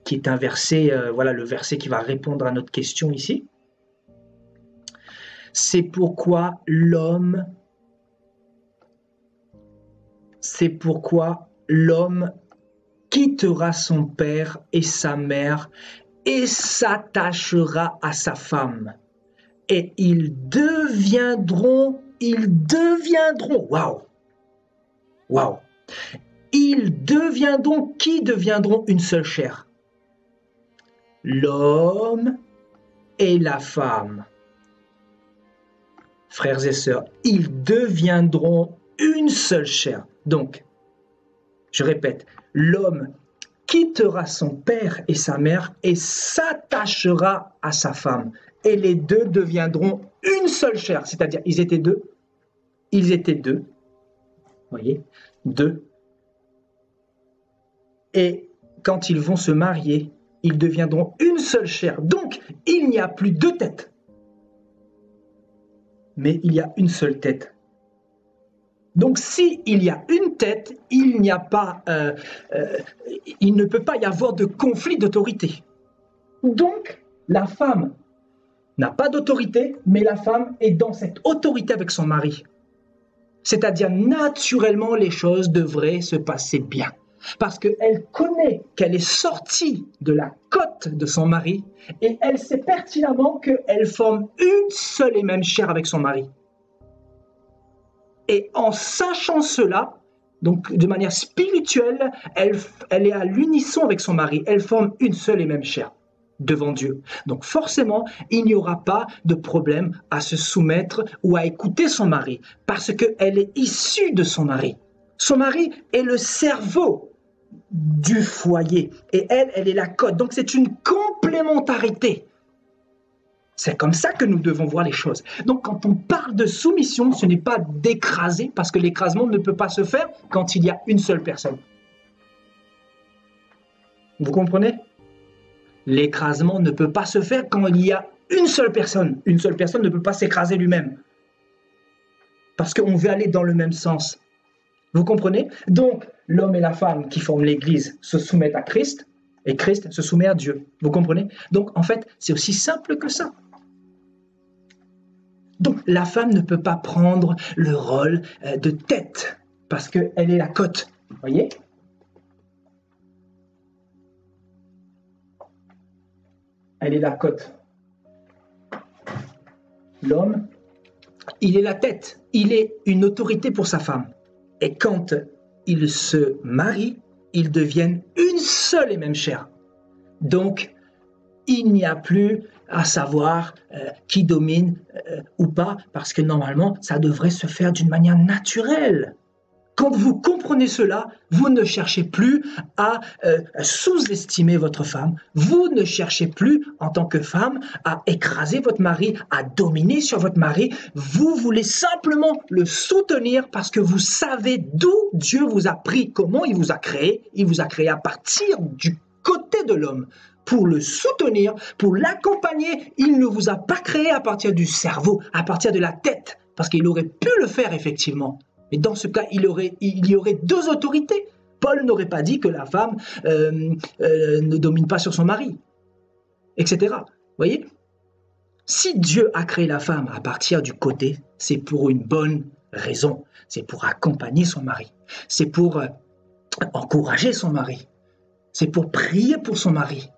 qui est un verset, voilà le verset qui va répondre à notre question ici. C'est pourquoi l'homme quittera son père et sa mère et s'attachera à sa femme. Et ils deviendront, waouh, waouh, ils deviendront, qui deviendront une seule chair? L'homme et la femme. Frères et sœurs, ils deviendront une seule chair. Donc, je répète, l'homme quittera son père et sa mère et s'attachera à sa femme. Et les deux deviendront une seule chair. C'est-à-dire, ils étaient deux. Vous voyez, deux. Et quand ils vont se marier, ils deviendront une seule chair. Donc, il n'y a plus deux têtes. Mais il y a une seule tête. Donc, s'il y a une tête, il ne peut pas y avoir de conflit d'autorité. Donc, la femme n'a pas d'autorité, mais la femme est dans cette autorité avec son mari. C'est-à-dire, naturellement, les choses devraient se passer bien. Parce qu'elle connaît qu'elle est sortie de la côte de son mari et elle sait pertinemment qu'elle forme une seule et même chair avec son mari. Et en sachant cela, donc de manière spirituelle, elle est à l'unisson avec son mari. Elle forme une seule et même chair devant Dieu. Donc forcément, il n'y aura pas de problème à se soumettre ou à écouter son mari parce qu'elle est issue de son mari. Son mari est le cerveau du foyer et elle est la côte. Donc c'est une complémentarité. C'est comme ça que nous devons voir les choses. Donc quand on parle de soumission, ce n'est pas d'écraser parce que l'écrasement ne peut pas se faire quand il y a une seule personne. Vous comprenez? L'écrasement ne peut pas se faire quand il y a une seule personne. Une seule personne ne peut pas s'écraser lui-même parce qu'on veut aller dans le même sens. Vous comprenez? Donc, l'homme et la femme qui forment l'Église se soumettent à Christ et Christ se soumet à Dieu. Vous comprenez? Donc, en fait, c'est aussi simple que ça. Donc, la femme ne peut pas prendre le rôle de tête parce qu'elle est la côte. Vous voyez? Elle est la côte. L'homme, il est la tête. Il est une autorité pour sa femme. Et quand ils se marient, ils deviennent une seule et même chair. Donc, il n'y a plus à savoir qui domine ou pas, parce que normalement, ça devrait se faire d'une manière naturelle. Quand vous comprenez cela, vous ne cherchez plus à sous-estimer votre femme, vous ne cherchez plus en tant que femme à écraser votre mari, à dominer sur votre mari, vous voulez simplement le soutenir parce que vous savez d'où Dieu vous a pris, comment il vous a créé à partir du côté de l'homme. Pour le soutenir, pour l'accompagner, il ne vous a pas créé à partir du cerveau, à partir de la tête, parce qu'il aurait pu le faire effectivement. Mais dans ce cas, il y aurait deux autorités. Paul n'aurait pas dit que la femme ne domine pas sur son mari, etc. Vous voyez? Si Dieu a créé la femme à partir du côté, c'est pour une bonne raison. C'est pour accompagner son mari. C'est pour encourager son mari. C'est pour prier pour son mari.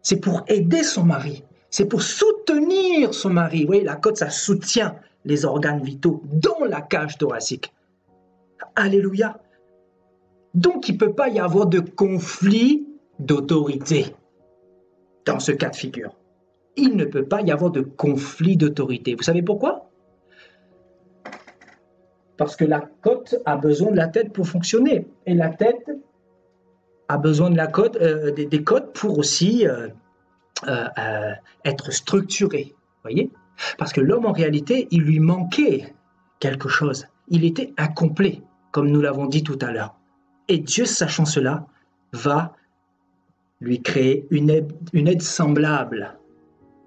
C'est pour aider son mari. C'est pour soutenir son mari. Vous voyez, la côte, ça soutient les organes vitaux dans la cage thoracique. Alléluia. Donc, il ne peut pas y avoir de conflit d'autorité dans ce cas de figure. Il ne peut pas y avoir de conflit d'autorité. Vous savez pourquoi? Parce que la côte a besoin de la tête pour fonctionner. Et la tête a besoin de la côte, des côtes pour aussi être structurée. Voyez? Parce que l'homme, en réalité, il lui manquait quelque chose. Il était incomplet, comme nous l'avons dit tout à l'heure. Et Dieu, sachant cela, va lui créer une aide semblable,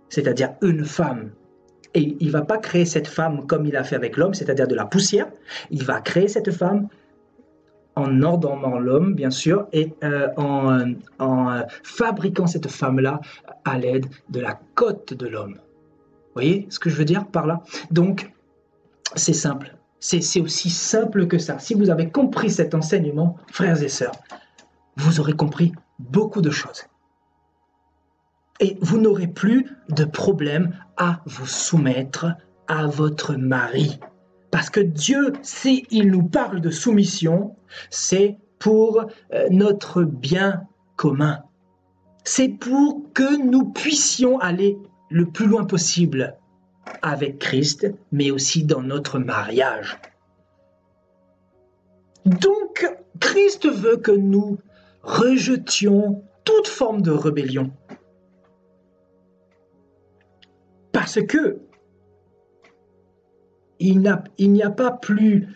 c'est-à-dire une femme. Et il ne va pas créer cette femme comme il a fait avec l'homme, c'est-à-dire de la poussière. Il va créer cette femme en ordonnant l'homme, bien sûr, et en fabriquant cette femme-là à l'aide de la côte de l'homme. Vous voyez ce que je veux dire par là? Donc, c'est simple. C'est aussi simple que ça. Si vous avez compris cet enseignement, frères et sœurs, vous aurez compris beaucoup de choses. Et vous n'aurez plus de problème à vous soumettre à votre mari. Parce que Dieu, s'il nous parle de soumission, c'est pour notre bien commun. C'est pour que nous puissions aller le plus loin possible avec Christ, mais aussi dans notre mariage. Donc, Christ veut que nous rejetions toute forme de rébellion. Parce que il n'y a pas plus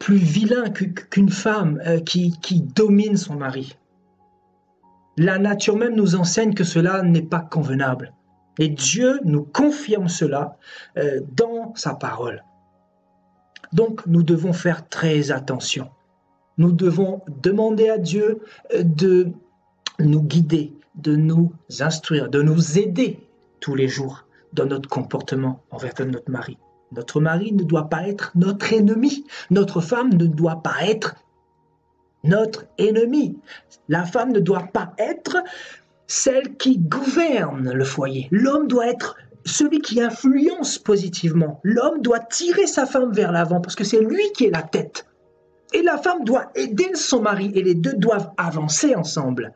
vilain qu'une femme qui domine son mari. La nature même nous enseigne que cela n'est pas convenable. Et Dieu nous confirme cela dans sa parole. Donc, nous devons faire très attention. Nous devons demander à Dieu de nous guider, de nous instruire, de nous aider tous les jours dans notre comportement envers notre mari. Notre mari ne doit pas être notre ennemi. Notre femme ne doit pas être notre ennemi. La femme ne doit pas être celle qui gouverne le foyer. L'homme doit être celui qui influence positivement. L'homme doit tirer sa femme vers l'avant parce que c'est lui qui est la tête. Et la femme doit aider son mari et les deux doivent avancer ensemble.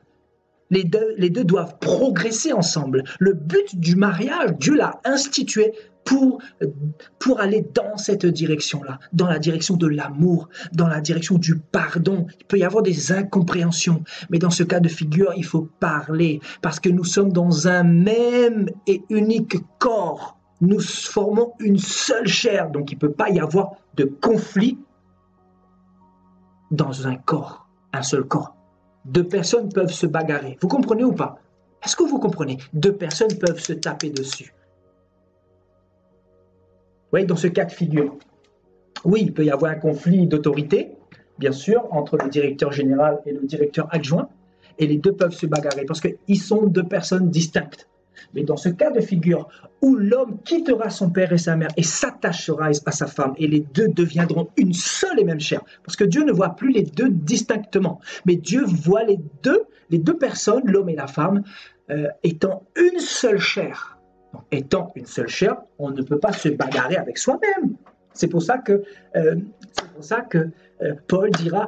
Les deux doivent progresser ensemble. Le but du mariage, Dieu l'a institué pour aller dans cette direction-là, dans la direction de l'amour, dans la direction du pardon. Il peut y avoir des incompréhensions, mais dans ce cas de figure, il faut parler parce que nous sommes dans un même et unique corps. Nous formons une seule chair, donc il ne peut pas y avoir de conflit dans un corps, un seul corps. Deux personnes peuvent se bagarrer. Vous comprenez ou pas? Est-ce que vous comprenez? Deux personnes peuvent se taper dessus. Oui, dans ce cas de figure. Oui, il peut y avoir un conflit d'autorité, bien sûr, entre le directeur général et le directeur adjoint, et les deux peuvent se bagarrer parce qu'ils sont deux personnes distinctes. Mais dans ce cas de figure où l'homme quittera son père et sa mère et s'attachera à sa femme et les deux deviendront une seule et même chair, parce que Dieu ne voit plus les deux distinctement, mais Dieu voit les deux personnes, l'homme et la femme, étant une seule chair. Donc, étant une seule chair, on ne peut pas se bagarrer avec soi-même. C'est pour ça que Paul dira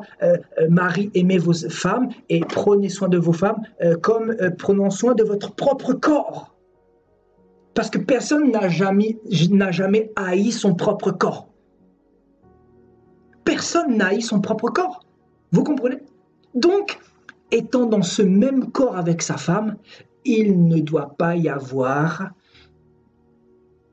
Marie, aimez vos femmes et prenez soin de vos femmes comme prenant soin de votre propre corps. Parce que personne n'a jamais haï son propre corps. Personne n'a haï son propre corps. Vous comprenez? Donc, étant dans ce même corps avec sa femme, il ne doit pas y avoir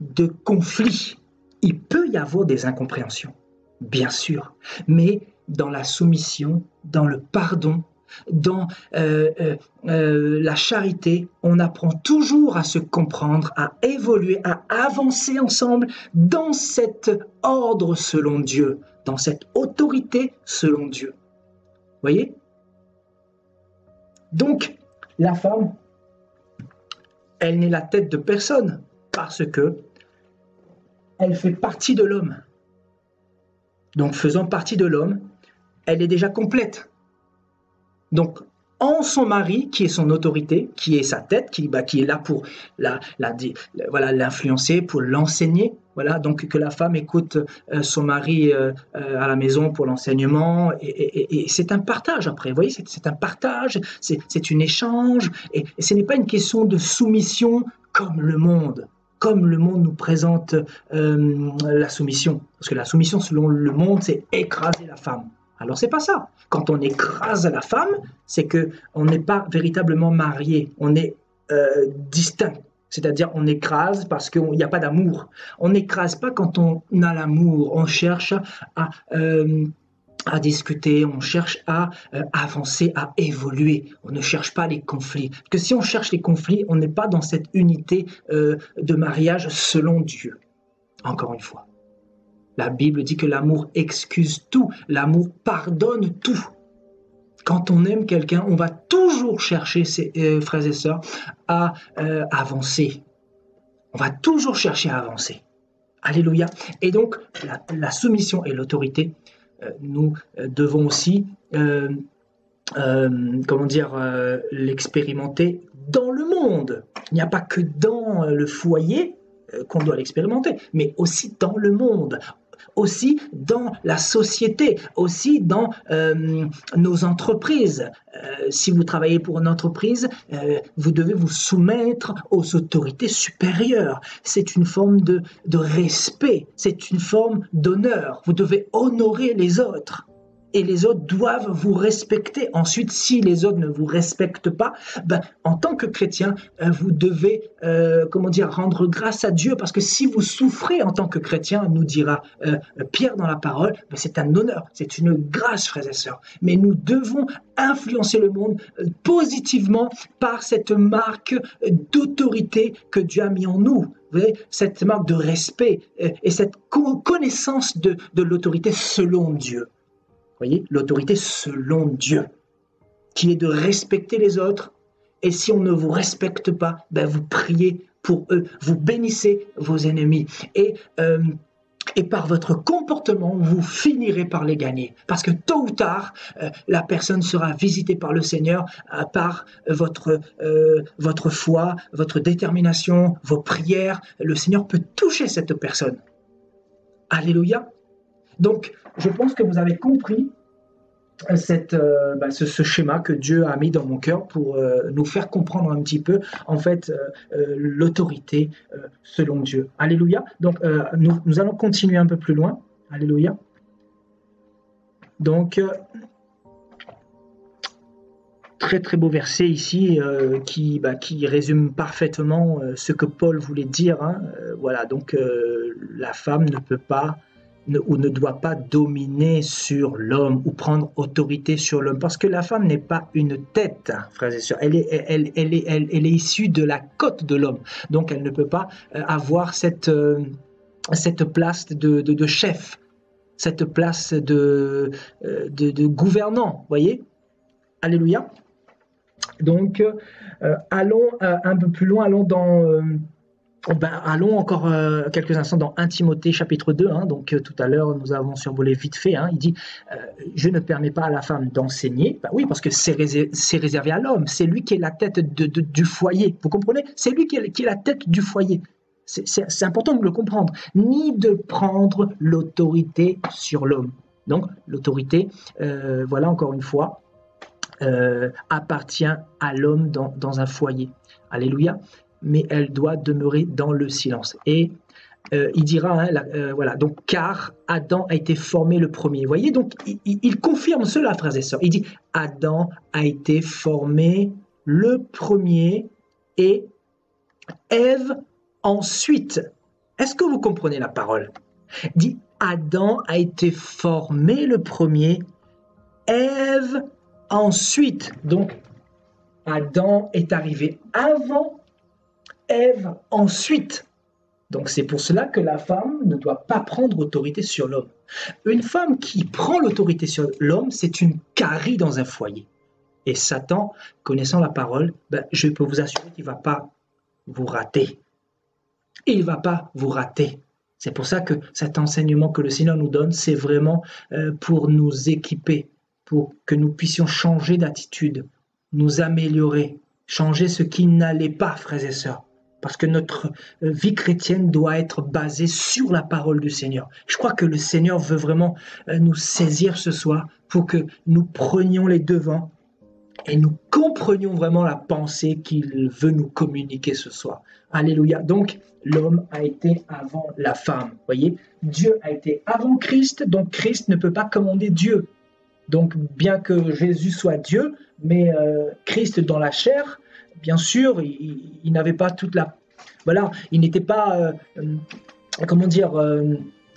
de conflit. Il peut y avoir des incompréhensions, bien sûr, mais dans la soumission, dans le pardon, dans la charité, on apprend toujours à se comprendre, à évoluer, à avancer ensemble dans cet ordre selon Dieu, dans cette autorité selon Dieu. Vous voyez? Donc, la femme, elle n'est la tête de personne parce que elle fait partie de l'homme. Donc, faisant partie de l'homme, elle est déjà complète. Donc, en son mari, qui est son autorité, qui est sa tête, qui est là pour l'influencer, pour l'enseigner. Voilà, donc que la femme écoute son mari à la maison pour l'enseignement. Et c'est un partage après. Vous voyez, c'est un partage, c'est un échange. Et ce n'est pas une question de soumission comme le monde nous présente la soumission. Parce que la soumission, selon le monde, c'est écraser la femme. Alors, c'est pas ça. Quand on écrase la femme, c'est qu'on n'est pas véritablement marié. On est distinct. C'est-à-dire, on écrase parce qu'il n'y a pas d'amour. On n'écrase pas quand on a l'amour. On cherche à à discuter, on cherche à avancer, à évoluer. On ne cherche pas les conflits. Parce que si on cherche les conflits, on n'est pas dans cette unité de mariage selon Dieu. Encore une fois. La Bible dit que l'amour excuse tout, l'amour pardonne tout. Quand on aime quelqu'un, on va toujours chercher, frères et sœurs, à avancer. On va toujours chercher à avancer. Alléluia. Et donc, la soumission et l'autorité, nous devons aussi, l'expérimenter dans le monde. Il n'y a pas que dans le foyer qu'on doit l'expérimenter, mais aussi dans le monde, aussi dans la société, aussi dans nos entreprises. Si vous travaillez pour une entreprise, vous devez vous soumettre aux autorités supérieures. C'est une forme de respect, c'est une forme d'honneur. Vous devez honorer les autres. Et les autres doivent vous respecter. Ensuite, si les autres ne vous respectent pas, en tant que chrétien, vous devez rendre grâce à Dieu, parce que si vous souffrez en tant que chrétien, nous dira Pierre dans la parole, c'est un honneur, c'est une grâce, frères et sœurs. Mais nous devons influencer le monde positivement par cette marque d'autorité que Dieu a mis en nous. Vous voyez, cette marque de respect et cette connaissance de l'autorité selon Dieu. Voyez, l'autorité selon Dieu, qui est de respecter les autres. Et si on ne vous respecte pas, vous priez pour eux, vous bénissez vos ennemis. Et par votre comportement, vous finirez par les gagner. Parce que tôt ou tard, la personne sera visitée par le Seigneur par votre foi, votre détermination, vos prières. Le Seigneur peut toucher cette personne. Alléluia. Donc, je pense que vous avez compris ce schéma que Dieu a mis dans mon cœur pour nous faire comprendre un petit peu, en fait, l'autorité selon Dieu. Alléluia. Donc, nous allons continuer un peu plus loin. Alléluia. Donc, très très beau verset ici qui résume parfaitement ce que Paul voulait dire. Voilà, donc la femme ne peut pas ou ne doit pas dominer sur l'homme ou prendre autorité sur l'homme, parce que la femme n'est pas une tête, frères et sœurs, elle est issue de la côte de l'homme, donc elle ne peut pas avoir cette place de chef, cette place de gouvernant, voyez. Alléluia. Donc allons un peu plus loin, allons dans allons encore quelques instants dans 1 Timothée chapitre 2. Donc tout à l'heure, nous avons survolé vite fait. Il dit « Je ne permets pas à la femme d'enseigner. » Oui, parce que c'est réservé à l'homme. C'est lui qui est la tête du foyer. Vous comprenez? C'est lui qui est la tête du foyer. C'est important de le comprendre. Ni de prendre l'autorité sur l'homme. Donc l'autorité, voilà encore une fois, appartient à l'homme dans un foyer. Alléluia. Mais elle doit demeurer dans le silence. Et il dira, voilà, donc car Adam a été formé le premier. Vous voyez, donc il confirme cela, frères et sœurs. Il dit, Adam a été formé le premier et Ève ensuite. Est-ce que vous comprenez la parole? Il dit, Adam a été formé le premier, Ève ensuite. Donc, Adam est arrivé avant, Ève ensuite. Donc c'est pour cela que la femme ne doit pas prendre autorité sur l'homme. Une femme qui prend l'autorité sur l'homme, c'est une carie dans un foyer. Et Satan, connaissant la parole, je peux vous assurer qu'il ne va pas vous rater. Il ne va pas vous rater. C'est pour ça que cet enseignement que le Seigneur nous donne, c'est vraiment pour nous équiper, pour que nous puissions changer d'attitude, nous améliorer, changer ce qui n'allait pas, frères et sœurs. Parce que notre vie chrétienne doit être basée sur la parole du Seigneur. Je crois que le Seigneur veut vraiment nous saisir ce soir pour que nous prenions les devants et nous comprenions vraiment la pensée qu'il veut nous communiquer ce soir. Alléluia. Donc, l'homme a été avant la femme. Voyez, Dieu a été avant Christ, donc Christ ne peut pas commander Dieu. Donc, bien que Jésus soit Dieu, mais Christ dans la chair, bien sûr, il n'avait pas toute la... Voilà, il n'était pas...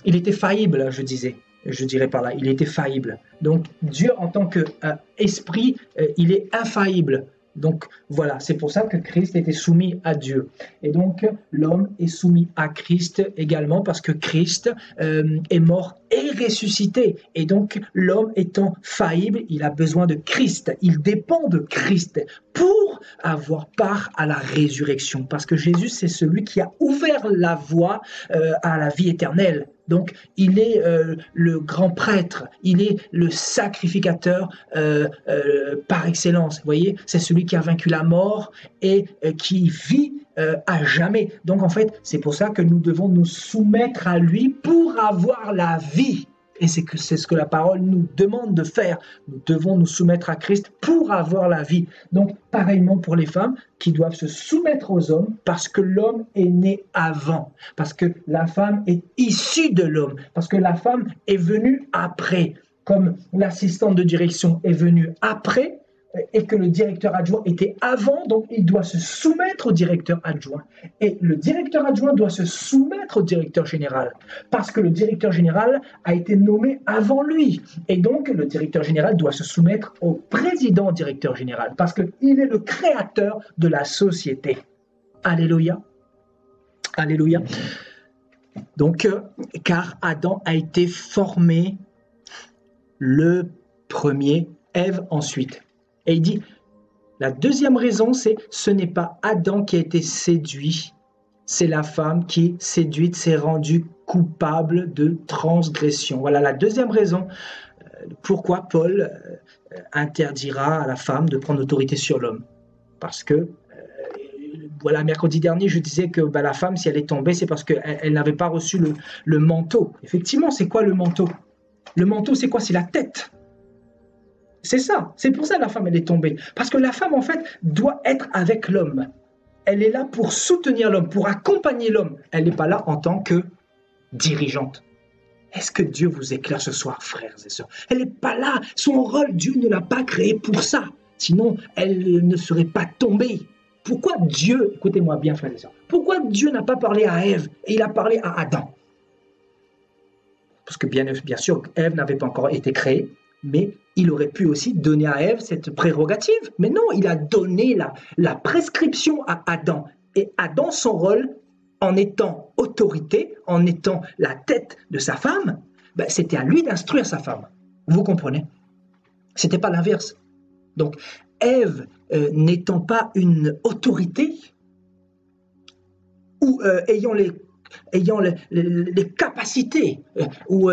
il était faillible, je disais. je dirais par là. Il était faillible. Donc Dieu en tant qu'esprit, il est infaillible. Donc voilà, c'est pour ça que Christ était soumis à Dieu. Et donc l'homme est soumis à Christ également parce que Christ est mort et ressuscité. Et donc l'homme étant faillible, il a besoin de Christ. Il dépend de Christ pour avoir part à la résurrection. Parce que Jésus, c'est celui qui a ouvert la voie à la vie éternelle. Donc, il est le grand prêtre, il est le sacrificateur par excellence. Vous voyez, c'est celui qui a vaincu la mort et qui vit à jamais. Donc, en fait, c'est pour ça que nous devons nous soumettre à lui pour avoir la vie. Et c'est ce que la parole nous demande de faire. Nous devons nous soumettre à Christ pour avoir la vie. Donc, pareillement pour les femmes qui doivent se soumettre aux hommes parce que l'homme est né avant, parce que la femme est issue de l'homme, parce que la femme est venue après, comme l'assistante de direction est venue après et que le directeur adjoint était avant, donc il doit se soumettre au directeur adjoint. Et le directeur adjoint doit se soumettre au directeur général, parce que le directeur général a été nommé avant lui. Et donc, le directeur général doit se soumettre au président directeur général, parce qu'il est le créateur de la société. Alléluia. Alléluia. Donc, car Adam a été formé le premier, Ève ensuite. Et il dit, la deuxième raison, c'est ce n'est pas Adam qui a été séduit, c'est la femme qui, séduite, s'est rendue coupable de transgression. Voilà la deuxième raison pourquoi Paul interdira à la femme de prendre l'autorité sur l'homme. Parce que, voilà, mercredi dernier, je disais que la femme, si elle est tombée, c'est parce qu'elle n'avait pas reçu le manteau. Effectivement, c'est quoi le manteau? Le manteau, c'est quoi? C'est la tête. C'est ça, c'est pour ça que la femme, elle est tombée. Parce que la femme, en fait, doit être avec l'homme. Elle est là pour soutenir l'homme, pour accompagner l'homme. Elle n'est pas là en tant que dirigeante. Est-ce que Dieu vous éclaire ce soir, frères et sœurs? Elle n'est pas là. Son rôle, Dieu ne l'a pas créé pour ça. Sinon, elle ne serait pas tombée. Pourquoi Dieu, écoutez-moi bien, frères et sœurs, pourquoi Dieu n'a pas parlé à Ève et il a parlé à Adam? Parce que bien sûr, Ève n'avait pas encore été créée, mais il aurait pu aussi donner à Ève cette prérogative. Mais non, il a donné la prescription à Adam. Et Adam, son rôle, en étant autorité, en étant la tête de sa femme, c'était à lui d'instruire sa femme. Vous comprenez? C'était pas l'inverse. Donc, Ève, n'étant pas une autorité, ou ayant les capacités ou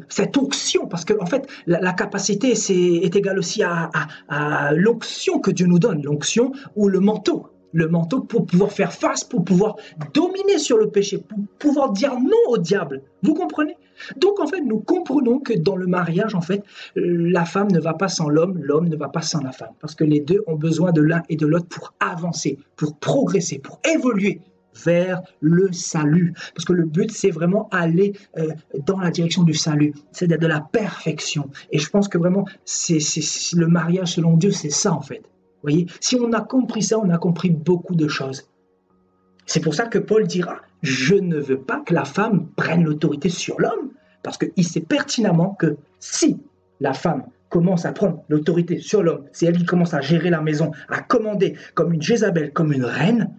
cette onction, parce qu'en fait, la capacité est égale aussi à l'onction que Dieu nous donne, l'onction ou le manteau. Le manteau pour pouvoir faire face, pour pouvoir dominer sur le péché, pour pouvoir dire non au diable. Vous comprenez? Donc, en fait, nous comprenons que dans le mariage, en fait, la femme ne va pas sans l'homme, l'homme ne va pas sans la femme. Parce que les deux ont besoin de l'un et de l'autre pour avancer, pour progresser, pour évoluer vers le salut. Parce que le but, c'est vraiment aller dans la direction du salut, c'est de la perfection. Et je pense que vraiment, c'est le mariage selon Dieu, c'est ça en fait. Vous voyez, si on a compris ça, on a compris beaucoup de choses. C'est pour ça que Paul dira, je ne veux pas que la femme prenne l'autorité sur l'homme, parce qu'il sait pertinemment que si la femme commence à prendre l'autorité sur l'homme, c'est elle qui commence à gérer la maison, à commander comme une Jézabel, comme une reine,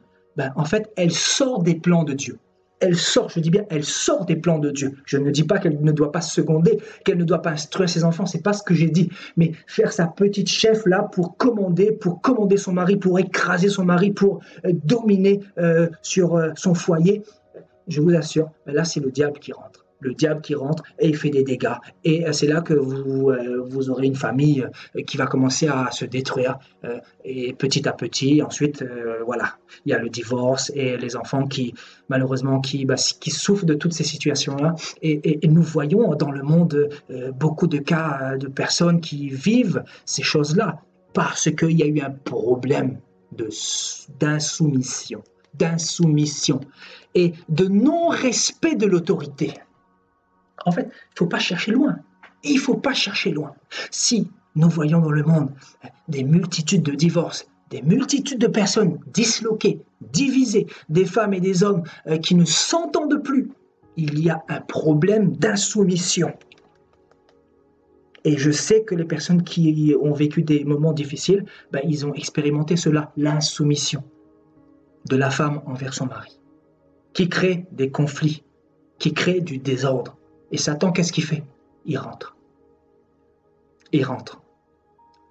en fait, elle sort des plans de Dieu. Elle sort, je dis bien, elle sort des plans de Dieu. Je ne dis pas qu'elle ne doit pas se seconder, qu'elle ne doit pas instruire ses enfants, c'est pas ce que j'ai dit. Mais faire sa petite chef là pour commander son mari, pour écraser son mari, pour dominer sur son foyer, je vous assure, là c'est le diable qui rentre. Le diable qui rentre et il fait des dégâts. Et c'est là que vous aurez une famille qui va commencer à se détruire. Et petit à petit, ensuite, voilà, il y a le divorce et les enfants qui, malheureusement, qui souffrent de toutes ces situations-là. Et nous voyons dans le monde beaucoup de cas de personnes qui vivent ces choses-là parce qu'il y a eu un problème d'insoumission et de non-respect de l'autorité. En fait, il ne faut pas chercher loin. Il ne faut pas chercher loin. Si nous voyons dans le monde des multitudes de divorces, des multitudes de personnes disloquées, divisées, des femmes et des hommes qui ne s'entendent plus, il y a un problème d'insoumission. Et je sais que les personnes qui ont vécu des moments difficiles, ben, ils ont expérimenté cela, l'insoumission de la femme envers son mari, qui crée des conflits, qui crée du désordre. Et Satan, qu'est-ce qu'il fait? Il rentre. Il rentre.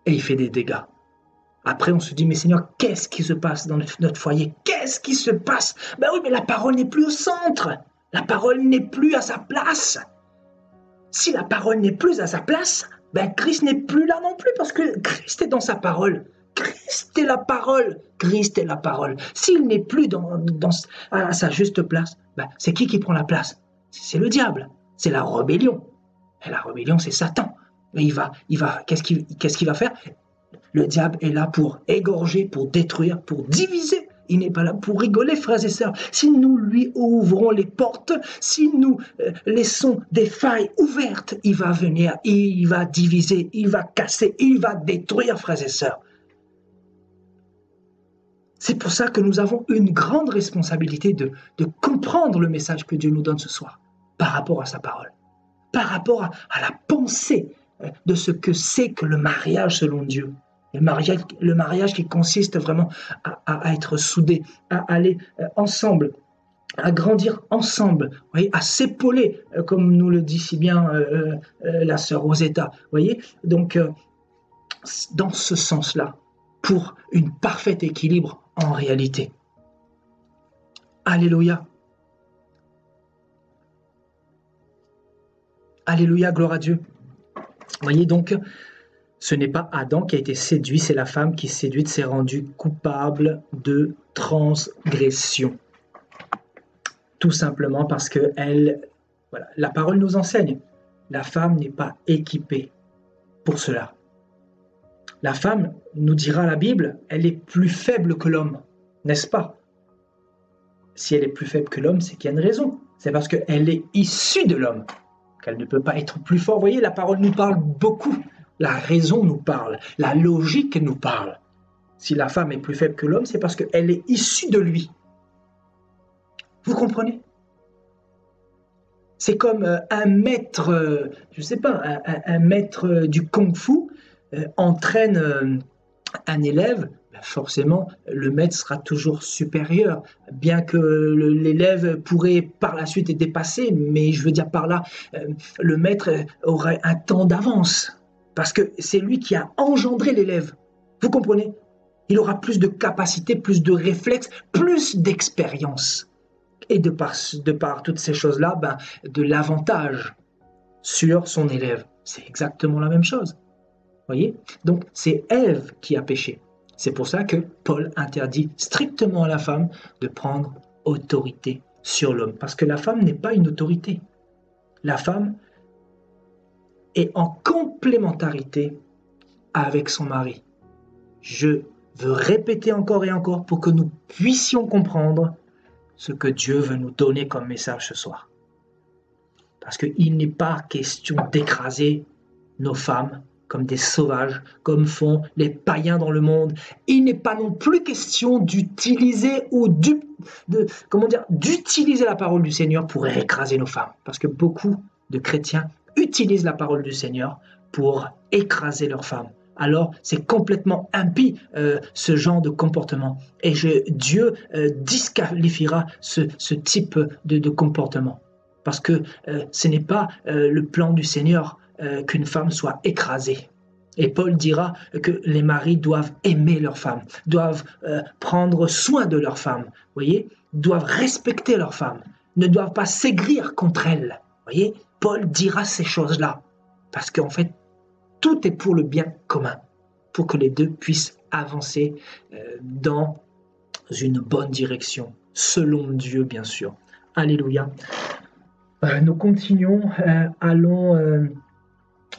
Et il fait des dégâts. Après, on se dit, mais Seigneur, qu'est-ce qui se passe dans notre foyer? Qu'est-ce qui se passe? Ben oui, mais la parole n'est plus au centre. La parole n'est plus à sa place. Si la parole n'est plus à sa place, ben Christ n'est plus là non plus, parce que Christ est dans sa parole. Christ est la parole. Christ est la parole. S'il n'est plus à sa juste place, ben c'est qui prend la place? C'est le diable. C'est la rébellion. Et la rébellion, c'est Satan. Et qu'est-ce qu'il va faire? Le diable est là pour égorger, pour détruire, pour diviser. Il n'est pas là pour rigoler, frères et sœurs. Si nous lui ouvrons les portes, si nous laissons des failles ouvertes, il va venir, il va diviser, il va casser, il va détruire, frères et sœurs. C'est pour ça que nous avons une grande responsabilité de comprendre le message que Dieu nous donne ce soir, par rapport à sa parole, par rapport à la pensée de ce que c'est que le mariage selon Dieu. Le mariage qui consiste vraiment à être soudés, à aller ensemble, à grandir ensemble, voyez, à s'épauler, comme nous le dit si bien la sœur Rosetta. Voyez, donc, dans ce sens-là, pour une parfaite équilibre en réalité. Alléluia. Alléluia, gloire à Dieu. Voyez donc, ce n'est pas Adam qui a été séduit, c'est la femme qui, séduite, s'est rendue coupable de transgression. Tout simplement parce que voilà, la parole nous enseigne, la femme n'est pas équipée pour cela. La femme, nous dira la Bible, elle est plus faible que l'homme, n'est-ce pas? Si elle est plus faible que l'homme, c'est qu'il y a une raison. C'est parce qu'elle est issue de l'homme, qu'elle ne peut pas être plus forte. Vous voyez, la parole nous parle beaucoup. La raison nous parle, la logique nous parle. Si la femme est plus faible que l'homme, c'est parce qu'elle est issue de lui. Vous comprenez? C'est comme un maître, je ne sais pas, un maître du kung-fu entraîne un élève, forcément, le maître sera toujours supérieur, bien que l'élève pourrait par la suite être dépassé, mais je veux dire par là, le maître aurait un temps d'avance. Parce que c'est lui qui a engendré l'élève. Vous comprenez? Il aura plus de capacité, plus de réflexes, plus d'expérience. Et de par toutes ces choses-là, de l'avantage sur son élève. C'est exactement la même chose. Voyez? Donc, c'est Ève qui a péché. C'est pour ça que Paul interdit strictement à la femme de prendre autorité sur l'homme. Parce que la femme n'est pas une autorité. La femme est en complémentarité avec son mari. Je veux répéter encore et encore pour que nous puissions comprendre ce que Dieu veut nous donner comme message ce soir. Parce qu'il n'est pas question d'écraser nos femmes comme des sauvages, comme font les païens dans le monde. Il n'est pas non plus question d'utiliser d'utiliser la parole du Seigneur pour écraser nos femmes. Parce que beaucoup de chrétiens utilisent la parole du Seigneur pour écraser leurs femmes. Alors, c'est complètement impie ce genre de comportement. Et Dieu disqualifiera ce type de comportement. Parce que ce n'est pas le plan du Seigneur qu'une femme soit écrasée. Et Paul dira que les maris doivent aimer leurs femmes, doivent prendre soin de leurs femmes, voyez, doivent respecter leurs femmes, ne doivent pas s'aigrir contre elles. Voyez, Paul dira ces choses-là. Parce qu'en fait, tout est pour le bien commun, pour que les deux puissent avancer dans une bonne direction, selon Dieu, bien sûr. Alléluia. Nous continuons, allons,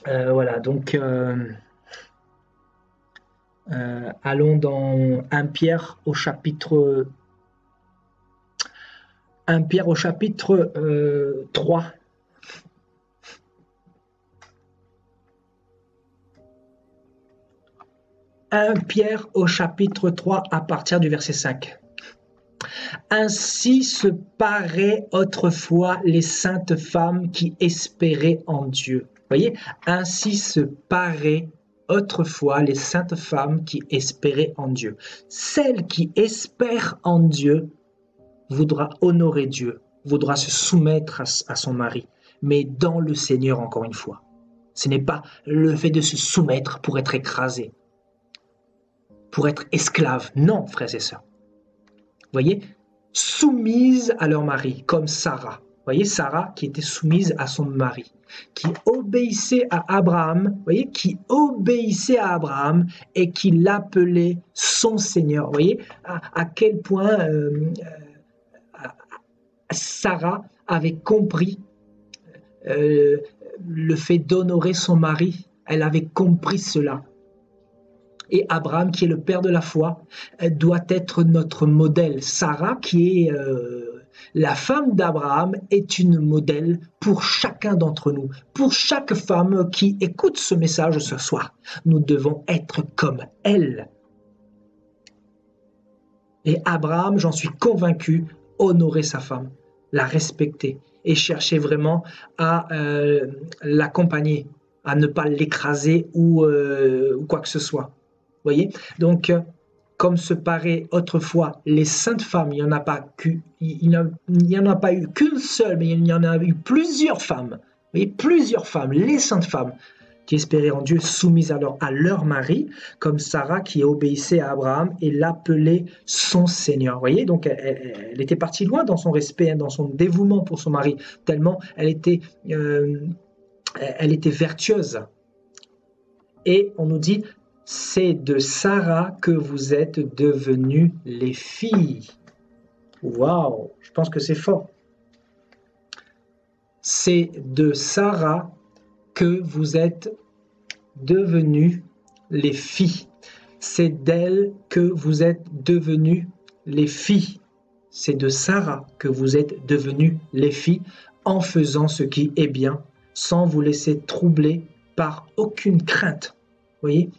voilà, donc, allons dans 1 Pierre au chapitre 3. 1 Pierre au chapitre 3 à partir du verset 5. Ainsi se paraient autrefois les saintes femmes qui espéraient en Dieu. Voyez, ainsi se paraient autrefois les saintes femmes qui espéraient en Dieu. Celle qui espère en Dieu voudra honorer Dieu, voudra se soumettre à son mari, mais dans le Seigneur encore une fois. Ce n'est pas le fait de se soumettre pour être écrasé, pour être esclave. Non, frères et sœurs. Voyez, soumises à leur mari, comme Sarah. Voyez, Sarah qui était soumise à son mari, qui obéissait à Abraham, voyez, qui obéissait à Abraham et qui l'appelait son Seigneur. Voyez, à quel point Sarah avait compris le fait d'honorer son mari. Elle avait compris cela. Et Abraham, qui est le père de la foi, doit être notre modèle. Sarah, qui est la femme d'Abraham, est une modèle pour chacun d'entre nous, pour chaque femme qui écoute ce message ce soir. Nous devons être comme elle. Et Abraham, j'en suis convaincu, honorait sa femme, la respecter et chercher vraiment à l'accompagner, à ne pas l'écraser ou quoi que ce soit. Voyez, donc, comme se paraît autrefois les saintes femmes, il n'y en a pas eu qu'une seule, mais il y en a eu plusieurs femmes. Vous voyez, plusieurs femmes, les saintes femmes qui espéraient en Dieu, soumises à leur mari, comme Sarah qui obéissait à Abraham et l'appelait son Seigneur. Vous voyez, donc elle était partie loin dans son respect, dans son dévouement pour son mari, tellement elle était vertueuse. Et on nous dit, c'est de Sarah que vous êtes devenues les filles. Waouh, je pense que c'est fort. C'est de Sarah que vous êtes devenues les filles. C'est d'elle que vous êtes devenues les filles. C'est de Sarah que vous êtes devenues les filles en faisant ce qui est bien, sans vous laisser troubler par aucune crainte. Vous voyez ?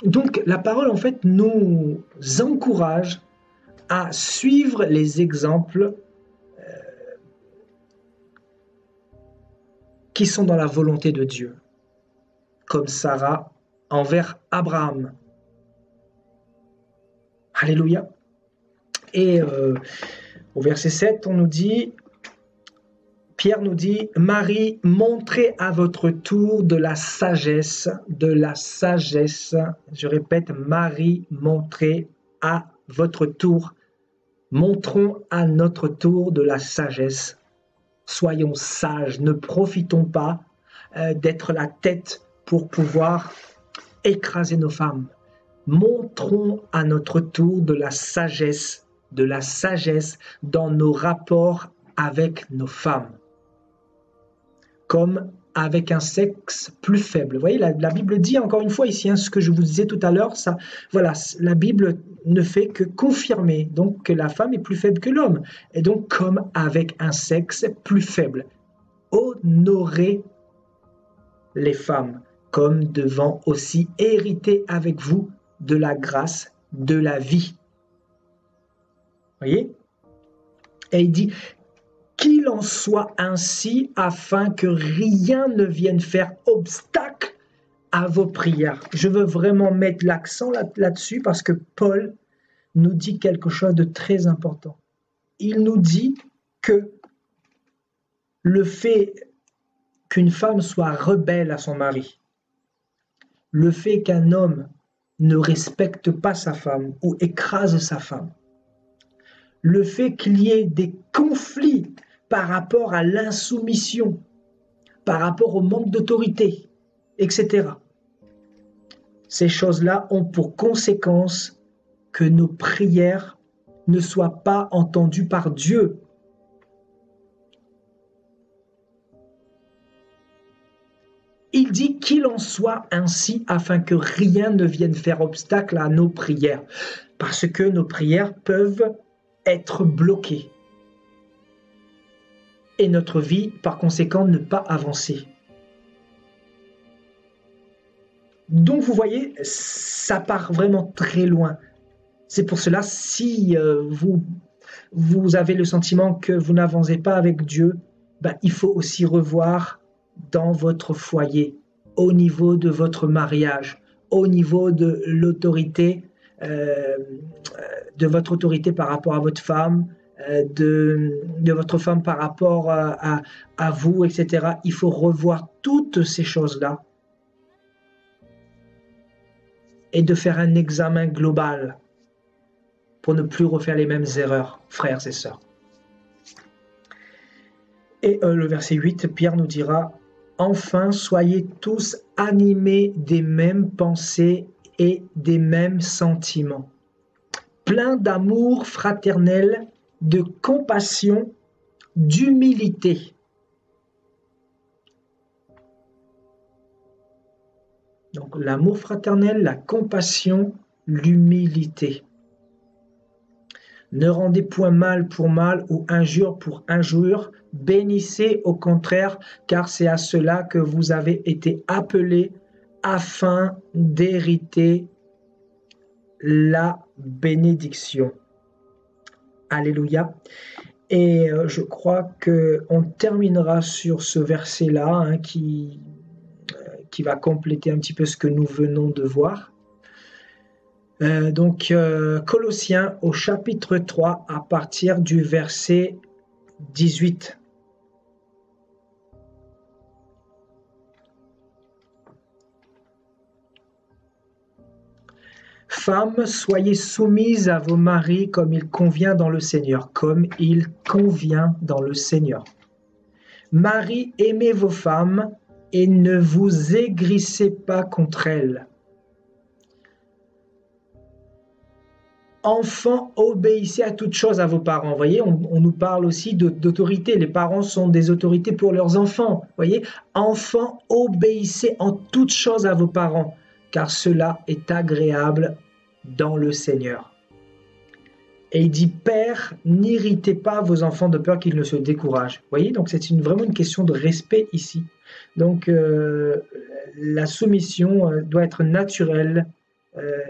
Donc, la parole, en fait, nous encourage à suivre les exemples qui sont dans la volonté de Dieu, comme Sarah envers Abraham. Alléluia. Et au verset 7, on nous dit, Pierre nous dit, Marie, montrez à votre tour de la sagesse, je répète, Marie, montrez à votre tour, montrons à notre tour de la sagesse. Soyons sages, ne profitons pas d'être la tête pour pouvoir écraser nos femmes. Montrons à notre tour de la sagesse dans nos rapports avec nos femmes, comme avec un sexe plus faible. Vous voyez, la Bible dit encore une fois ici, ce que je vous disais tout à l'heure, ça, voilà, la Bible ne fait que confirmer donc que la femme est plus faible que l'homme, et donc comme avec un sexe plus faible. Honorez les femmes comme devant aussi hériter avec vous de la grâce, de la vie. Vous voyez? Et il dit, qu'il en soit ainsi afin que rien ne vienne faire obstacle à vos prières. Je veux vraiment mettre l'accent là-dessus parce que Paul nous dit quelque chose de très important. Il nous dit que le fait qu'une femme soit rebelle à son mari, le fait qu'un homme ne respecte pas sa femme ou écrase sa femme, le fait qu'il y ait des conflits par rapport à l'insoumission, par rapport au manque d'autorité, etc. Ces choses-là ont pour conséquence que nos prières ne soient pas entendues par Dieu. Il dit qu'il en soit ainsi afin que rien ne vienne faire obstacle à nos prières, parce que nos prières peuvent être bloquées et notre vie, par conséquent, ne pas avancer. Donc, vous voyez, ça part vraiment très loin. C'est pour cela, si vous avez le sentiment que vous n'avancez pas avec Dieu, ben, il faut aussi revoir dans votre foyer, au niveau de votre mariage, au niveau de l'autorité, de votre autorité par rapport à votre femme, de votre femme par rapport à vous, etc. Il faut revoir toutes ces choses-là et de faire un examen global pour ne plus refaire les mêmes erreurs, frères et sœurs. Et le verset 8, Pierre nous dira « Enfin, soyez tous animés des mêmes pensées et des mêmes sentiments, pleins d'amour fraternel, de compassion, d'humilité. » Donc l'amour fraternel, la compassion, l'humilité. Ne rendez point mal pour mal ou injure pour injure, bénissez au contraire, car c'est à cela que vous avez été appelés afin d'hériter la bénédiction. Alléluia. Et je crois qu'on terminera sur ce verset-là hein, qui va compléter un petit peu ce que nous venons de voir. Colossiens au chapitre 3 à partir du verset 18. Femmes, soyez soumises à vos maris comme il convient dans le Seigneur, comme il convient dans le Seigneur. Maris, aimez vos femmes et ne vous aigrissez pas contre elles. Enfants, obéissez à toutes choses à vos parents. Vous voyez, on nous parle aussi d'autorité. Les parents sont des autorités pour leurs enfants. Vous voyez, enfants, obéissez en toutes choses à vos parents, car cela est agréable dans le Seigneur. Et il dit, Père, n'irritez pas vos enfants de peur qu'ils ne se découragent. Vous voyez, donc c'est vraiment une question de respect ici. Donc, la soumission doit être naturelle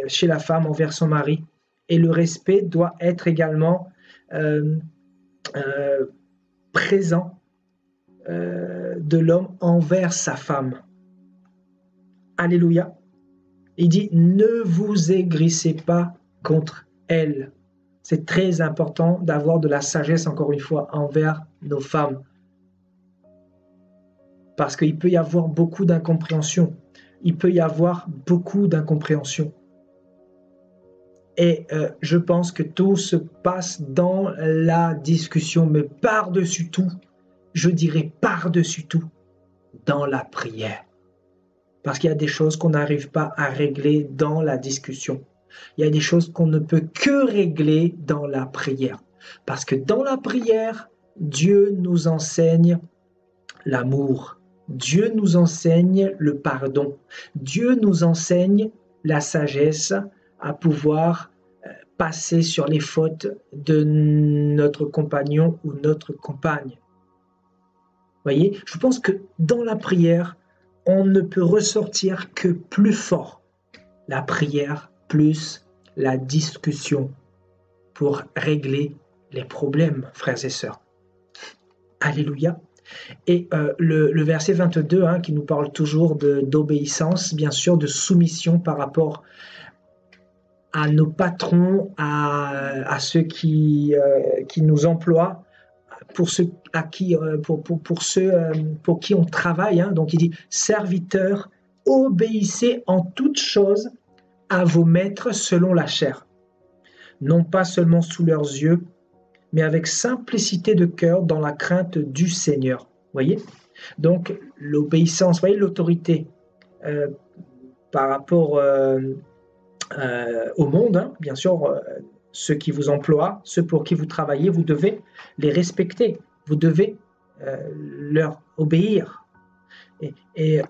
chez la femme envers son mari. Et le respect doit être également présent de l'homme envers sa femme. Alléluia. Il dit, ne vous aigrissez pas contre elle. C'est très important d'avoir de la sagesse, encore une fois, envers nos femmes. Parce qu'il peut y avoir beaucoup d'incompréhension. Il peut y avoir beaucoup d'incompréhension. Et je pense que tout se passe dans la discussion, mais par-dessus tout, je dirais par-dessus tout, dans la prière. Parce qu'il y a des choses qu'on n'arrive pas à régler dans la discussion. Il y a des choses qu'on ne peut que régler dans la prière. Parce que dans la prière, Dieu nous enseigne l'amour. Dieu nous enseigne le pardon. Dieu nous enseigne la sagesse à pouvoir passer sur les fautes de notre compagnon ou notre compagne. Vous voyez, je pense que dans la prière, on ne peut ressortir que plus fort. La prière plus la discussion pour régler les problèmes, frères et sœurs. Alléluia. Et le verset 22 hein, qui nous parle toujours d'obéissance, bien sûr, de soumission par rapport à nos patrons, à ceux qui nous emploient, pour ceux pour qui on travaille. Hein. Donc il dit, serviteurs, obéissez en toutes choses à vos maîtres selon la chair, non pas seulement sous leurs yeux, mais avec simplicité de cœur dans la crainte du Seigneur. Vous voyez? Donc l'obéissance, vous voyez l'autorité par rapport au monde, hein, bien sûr, ceux qui vous emploient, ceux pour qui vous travaillez, vous devez les respecter, vous devez leur obéir. Et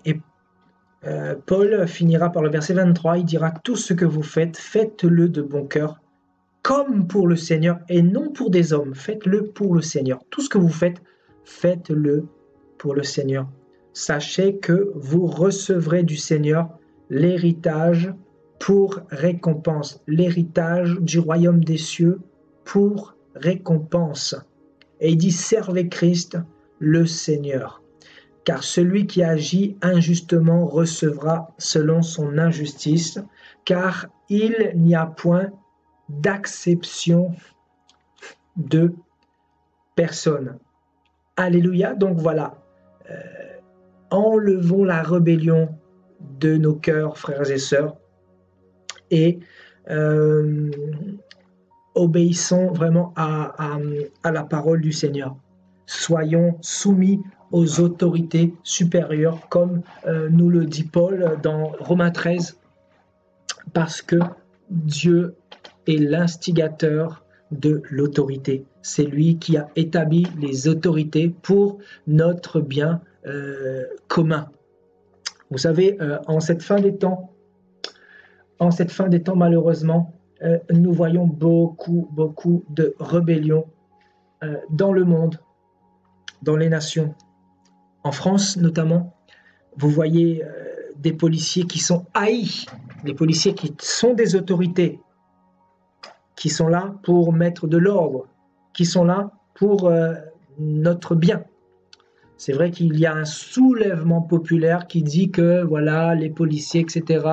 Paul finira par le verset 23, il dira « Tout ce que vous faites, faites-le de bon cœur, comme pour le Seigneur et non pour des hommes, faites-le pour le Seigneur. Tout ce que vous faites, faites-le pour le Seigneur. Sachez que vous recevrez du Seigneur l'héritage pour récompense, l'héritage du royaume des cieux pour récompense. » Et il dit « Servez Christ le Seigneur. Car celui qui agit injustement recevra selon son injustice, car il n'y a point d'acception de personne. Alléluia. Donc voilà, enlevons la rébellion de nos cœurs, frères et sœurs, et obéissons vraiment à la parole du Seigneur. Soyons soumis aux autorités supérieures, comme nous le dit Paul dans Romains 13, parce que Dieu est l'instigateur de l'autorité. C'est lui qui a établi les autorités pour notre bien commun. Vous savez, en cette fin des temps, malheureusement, nous voyons beaucoup de rébellions dans le monde, dans les nations. En France, notamment, vous voyez des policiers qui sont haïs, des policiers qui sont des autorités, qui sont là pour mettre de l'ordre, qui sont là pour notre bien. C'est vrai qu'il y a un soulèvement populaire qui dit que voilà, les policiers, etc.,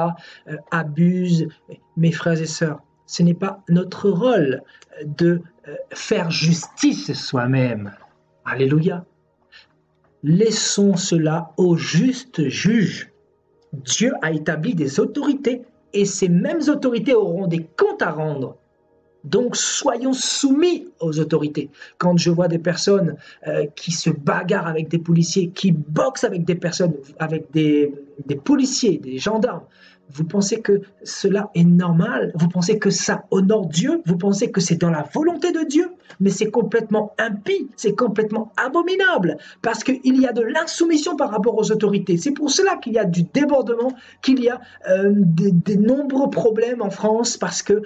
abusent. Mes frères et sœurs, ce n'est pas notre rôle de faire justice soi-même. Alléluia. Laissons cela au juste juge. Dieu a établi des autorités et ces mêmes autorités auront des comptes à rendre. Donc, soyons soumis aux autorités. Quand je vois des personnes qui se bagarrent avec des policiers, qui boxent avec des personnes, avec des policiers, des gendarmes, vous pensez que cela est normal? Vous pensez que ça honore Dieu? Vous pensez que c'est dans la volonté de Dieu? Mais c'est complètement impie, c'est complètement abominable, parce qu'il y a de l'insoumission par rapport aux autorités. C'est pour cela qu'il y a du débordement, qu'il y a des nombreux problèmes en France, parce que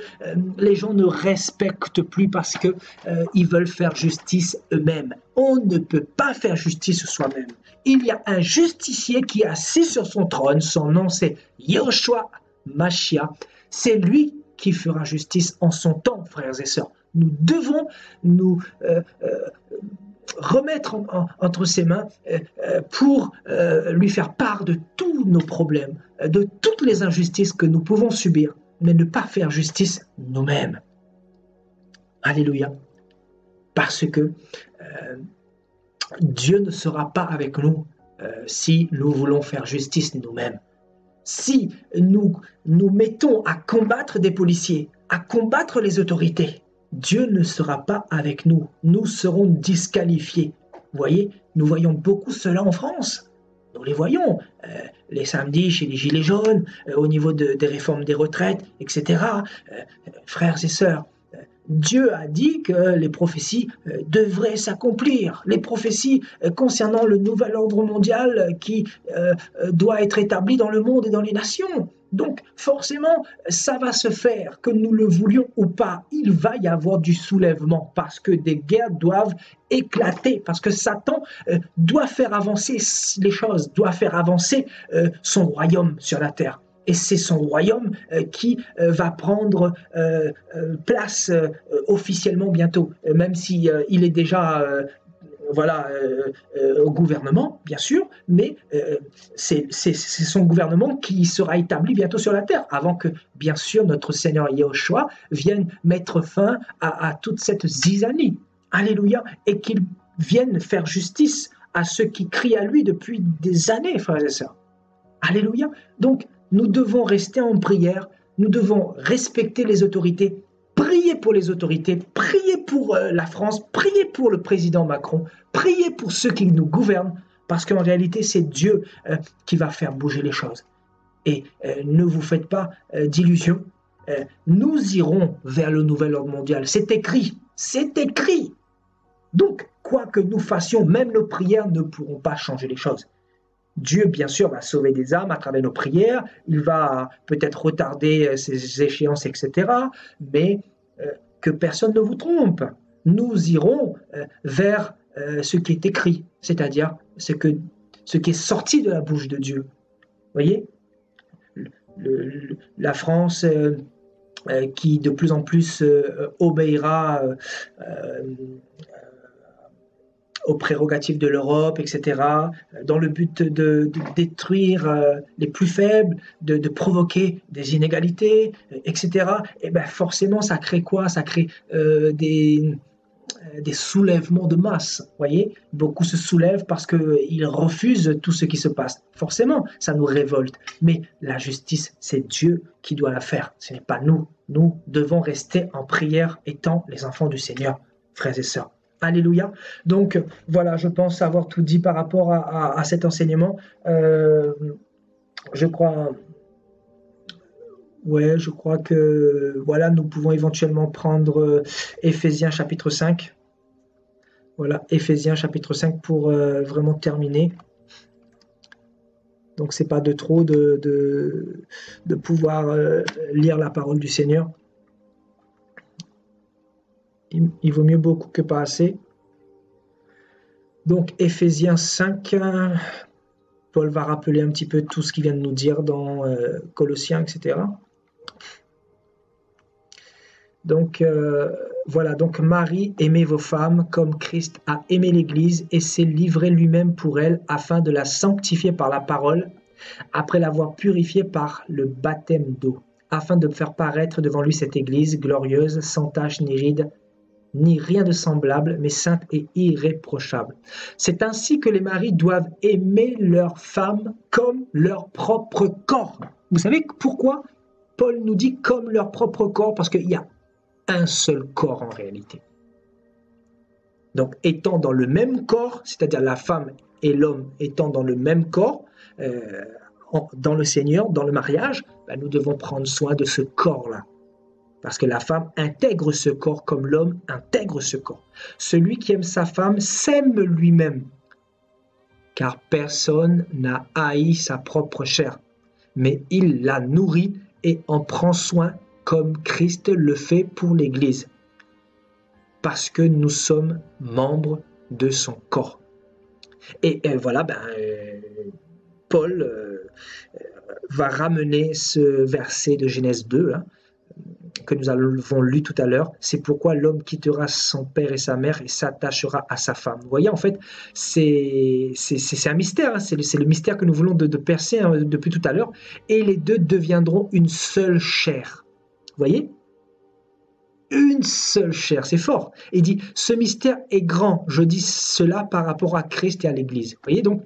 les gens ne respectent plus, parce qu'ils veulent faire justice eux-mêmes. On ne peut pas faire justice soi-même. Il y a un justicier qui est assis sur son trône, son nom c'est Yehoshua Mashiach. C'est lui qui fera justice en son temps, frères et sœurs. Nous devons nous remettre entre ses mains pour lui faire part de tous nos problèmes, de toutes les injustices que nous pouvons subir, mais ne pas faire justice nous-mêmes. Alléluia. Parce que Dieu ne sera pas avec nous si nous voulons faire justice nous-mêmes. Si nous nous mettons à combattre des policiers, à combattre les autorités, Dieu ne sera pas avec nous. Nous serons disqualifiés. Vous voyez, nous voyons beaucoup cela en France. Nous les voyons, les samedis chez les Gilets jaunes, au niveau des réformes des retraites, etc. Frères et sœurs, Dieu a dit que les prophéties devraient s'accomplir. Les prophéties concernant le nouvel ordre mondial qui doit être établi dans le monde et dans les nations. Donc forcément, ça va se faire, que nous le voulions ou pas. Il va y avoir du soulèvement parce que des guerres doivent éclater, parce que Satan doit faire avancer les choses, doit faire avancer son royaume sur la terre. Et c'est son royaume qui va prendre place officiellement bientôt, même si il est déjà au gouvernement, bien sûr, mais c'est son gouvernement qui sera établi bientôt sur la terre, avant que, bien sûr, notre Seigneur Yehoshua vienne mettre fin à toute cette zizanie. Alléluia, et qu'il vienne faire justice à ceux qui crient à lui depuis des années, frères et sœurs. Alléluia. Donc, nous devons rester en prière, nous devons respecter les autorités, prier pour les autorités, prier pour la France, prier pour le président Macron, prier pour ceux qui nous gouvernent, parce qu'en réalité, c'est Dieu qui va faire bouger les choses. Et ne vous faites pas d'illusions, nous irons vers le nouvel ordre mondial. C'est écrit, c'est écrit. Donc, quoi que nous fassions, même nos prières ne pourront pas changer les choses. Dieu, bien sûr, va sauver des âmes à travers nos prières, il va peut-être retarder ses échéances, etc., mais que personne ne vous trompe. Nous irons vers ce qui est écrit, c'est-à-dire ce qui est sorti de la bouche de Dieu. Vous voyez, la France qui de plus en plus obéira aux prérogatives de l'Europe, etc., dans le but de détruire les plus faibles, de provoquer des inégalités, etc., et ben forcément, ça crée quoi? Ça crée des soulèvements de masse. Vous voyez, beaucoup se soulèvent parce qu'ils refusent tout ce qui se passe. Forcément, ça nous révolte. Mais la justice, c'est Dieu qui doit la faire. Ce n'est pas nous. Nous devons rester en prière étant les enfants du Seigneur, frères et sœurs. Alléluia. Donc voilà, je pense avoir tout dit par rapport à cet enseignement. Je crois, ouais, je crois que voilà, nous pouvons éventuellement prendre Éphésiens chapitre 5. Voilà, Éphésiens chapitre 5 pour vraiment terminer. Donc c'est pas de trop de pouvoir lire la parole du Seigneur. Il vaut mieux beaucoup que pas assez. Donc Éphésiens 5, Paul va rappeler un petit peu tout ce qu'il vient de nous dire dans Colossiens, etc. Donc voilà, donc Marie, aimez vos femmes comme Christ a aimé l'Église et s'est livré lui-même pour elle afin de la sanctifier par la parole, après l'avoir purifiée par le baptême d'eau, afin de faire paraître devant lui cette Église glorieuse, sans tache ni ride, ni rien de semblable, mais sainte et irréprochable. C'est ainsi que les maris doivent aimer leurs femmes comme leur propre corps. Vous savez pourquoi Paul nous dit comme leur propre corps? Parce qu'il y a un seul corps en réalité. Donc étant dans le même corps, c'est-à-dire la femme et l'homme étant dans le même corps, dans le Seigneur, dans le mariage, nous devons prendre soin de ce corps-là. Parce que la femme intègre ce corps comme l'homme intègre ce corps. Celui qui aime sa femme s'aime lui-même, car personne n'a haï sa propre chair, mais il la nourrit et en prend soin comme Christ le fait pour l'Église, parce que nous sommes membres de son corps. Et voilà, Paul va ramener ce verset de Genèse 2, que nous avons lu tout à l'heure. C'est pourquoi l'homme quittera son père et sa mère et s'attachera à sa femme. Vous voyez, en fait, c'est un mystère, c'est le mystère que nous voulons de percer depuis tout à l'heure. Et les deux deviendront une seule chair. Vous voyez? Une seule chair, c'est fort. Il dit, ce mystère est grand. Je dis cela par rapport à Christ et à l'Église. Vous voyez, donc,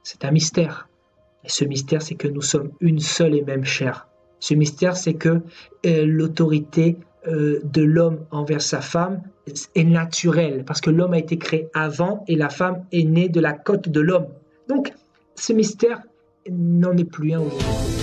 c'est un mystère. Et ce mystère, c'est que nous sommes une seule et même chair. Ce mystère, c'est que l'autorité de l'homme envers sa femme est naturelle, parce que l'homme a été créé avant et la femme est née de la côte de l'homme. Donc, ce mystère n'en est plus un aujourd'hui.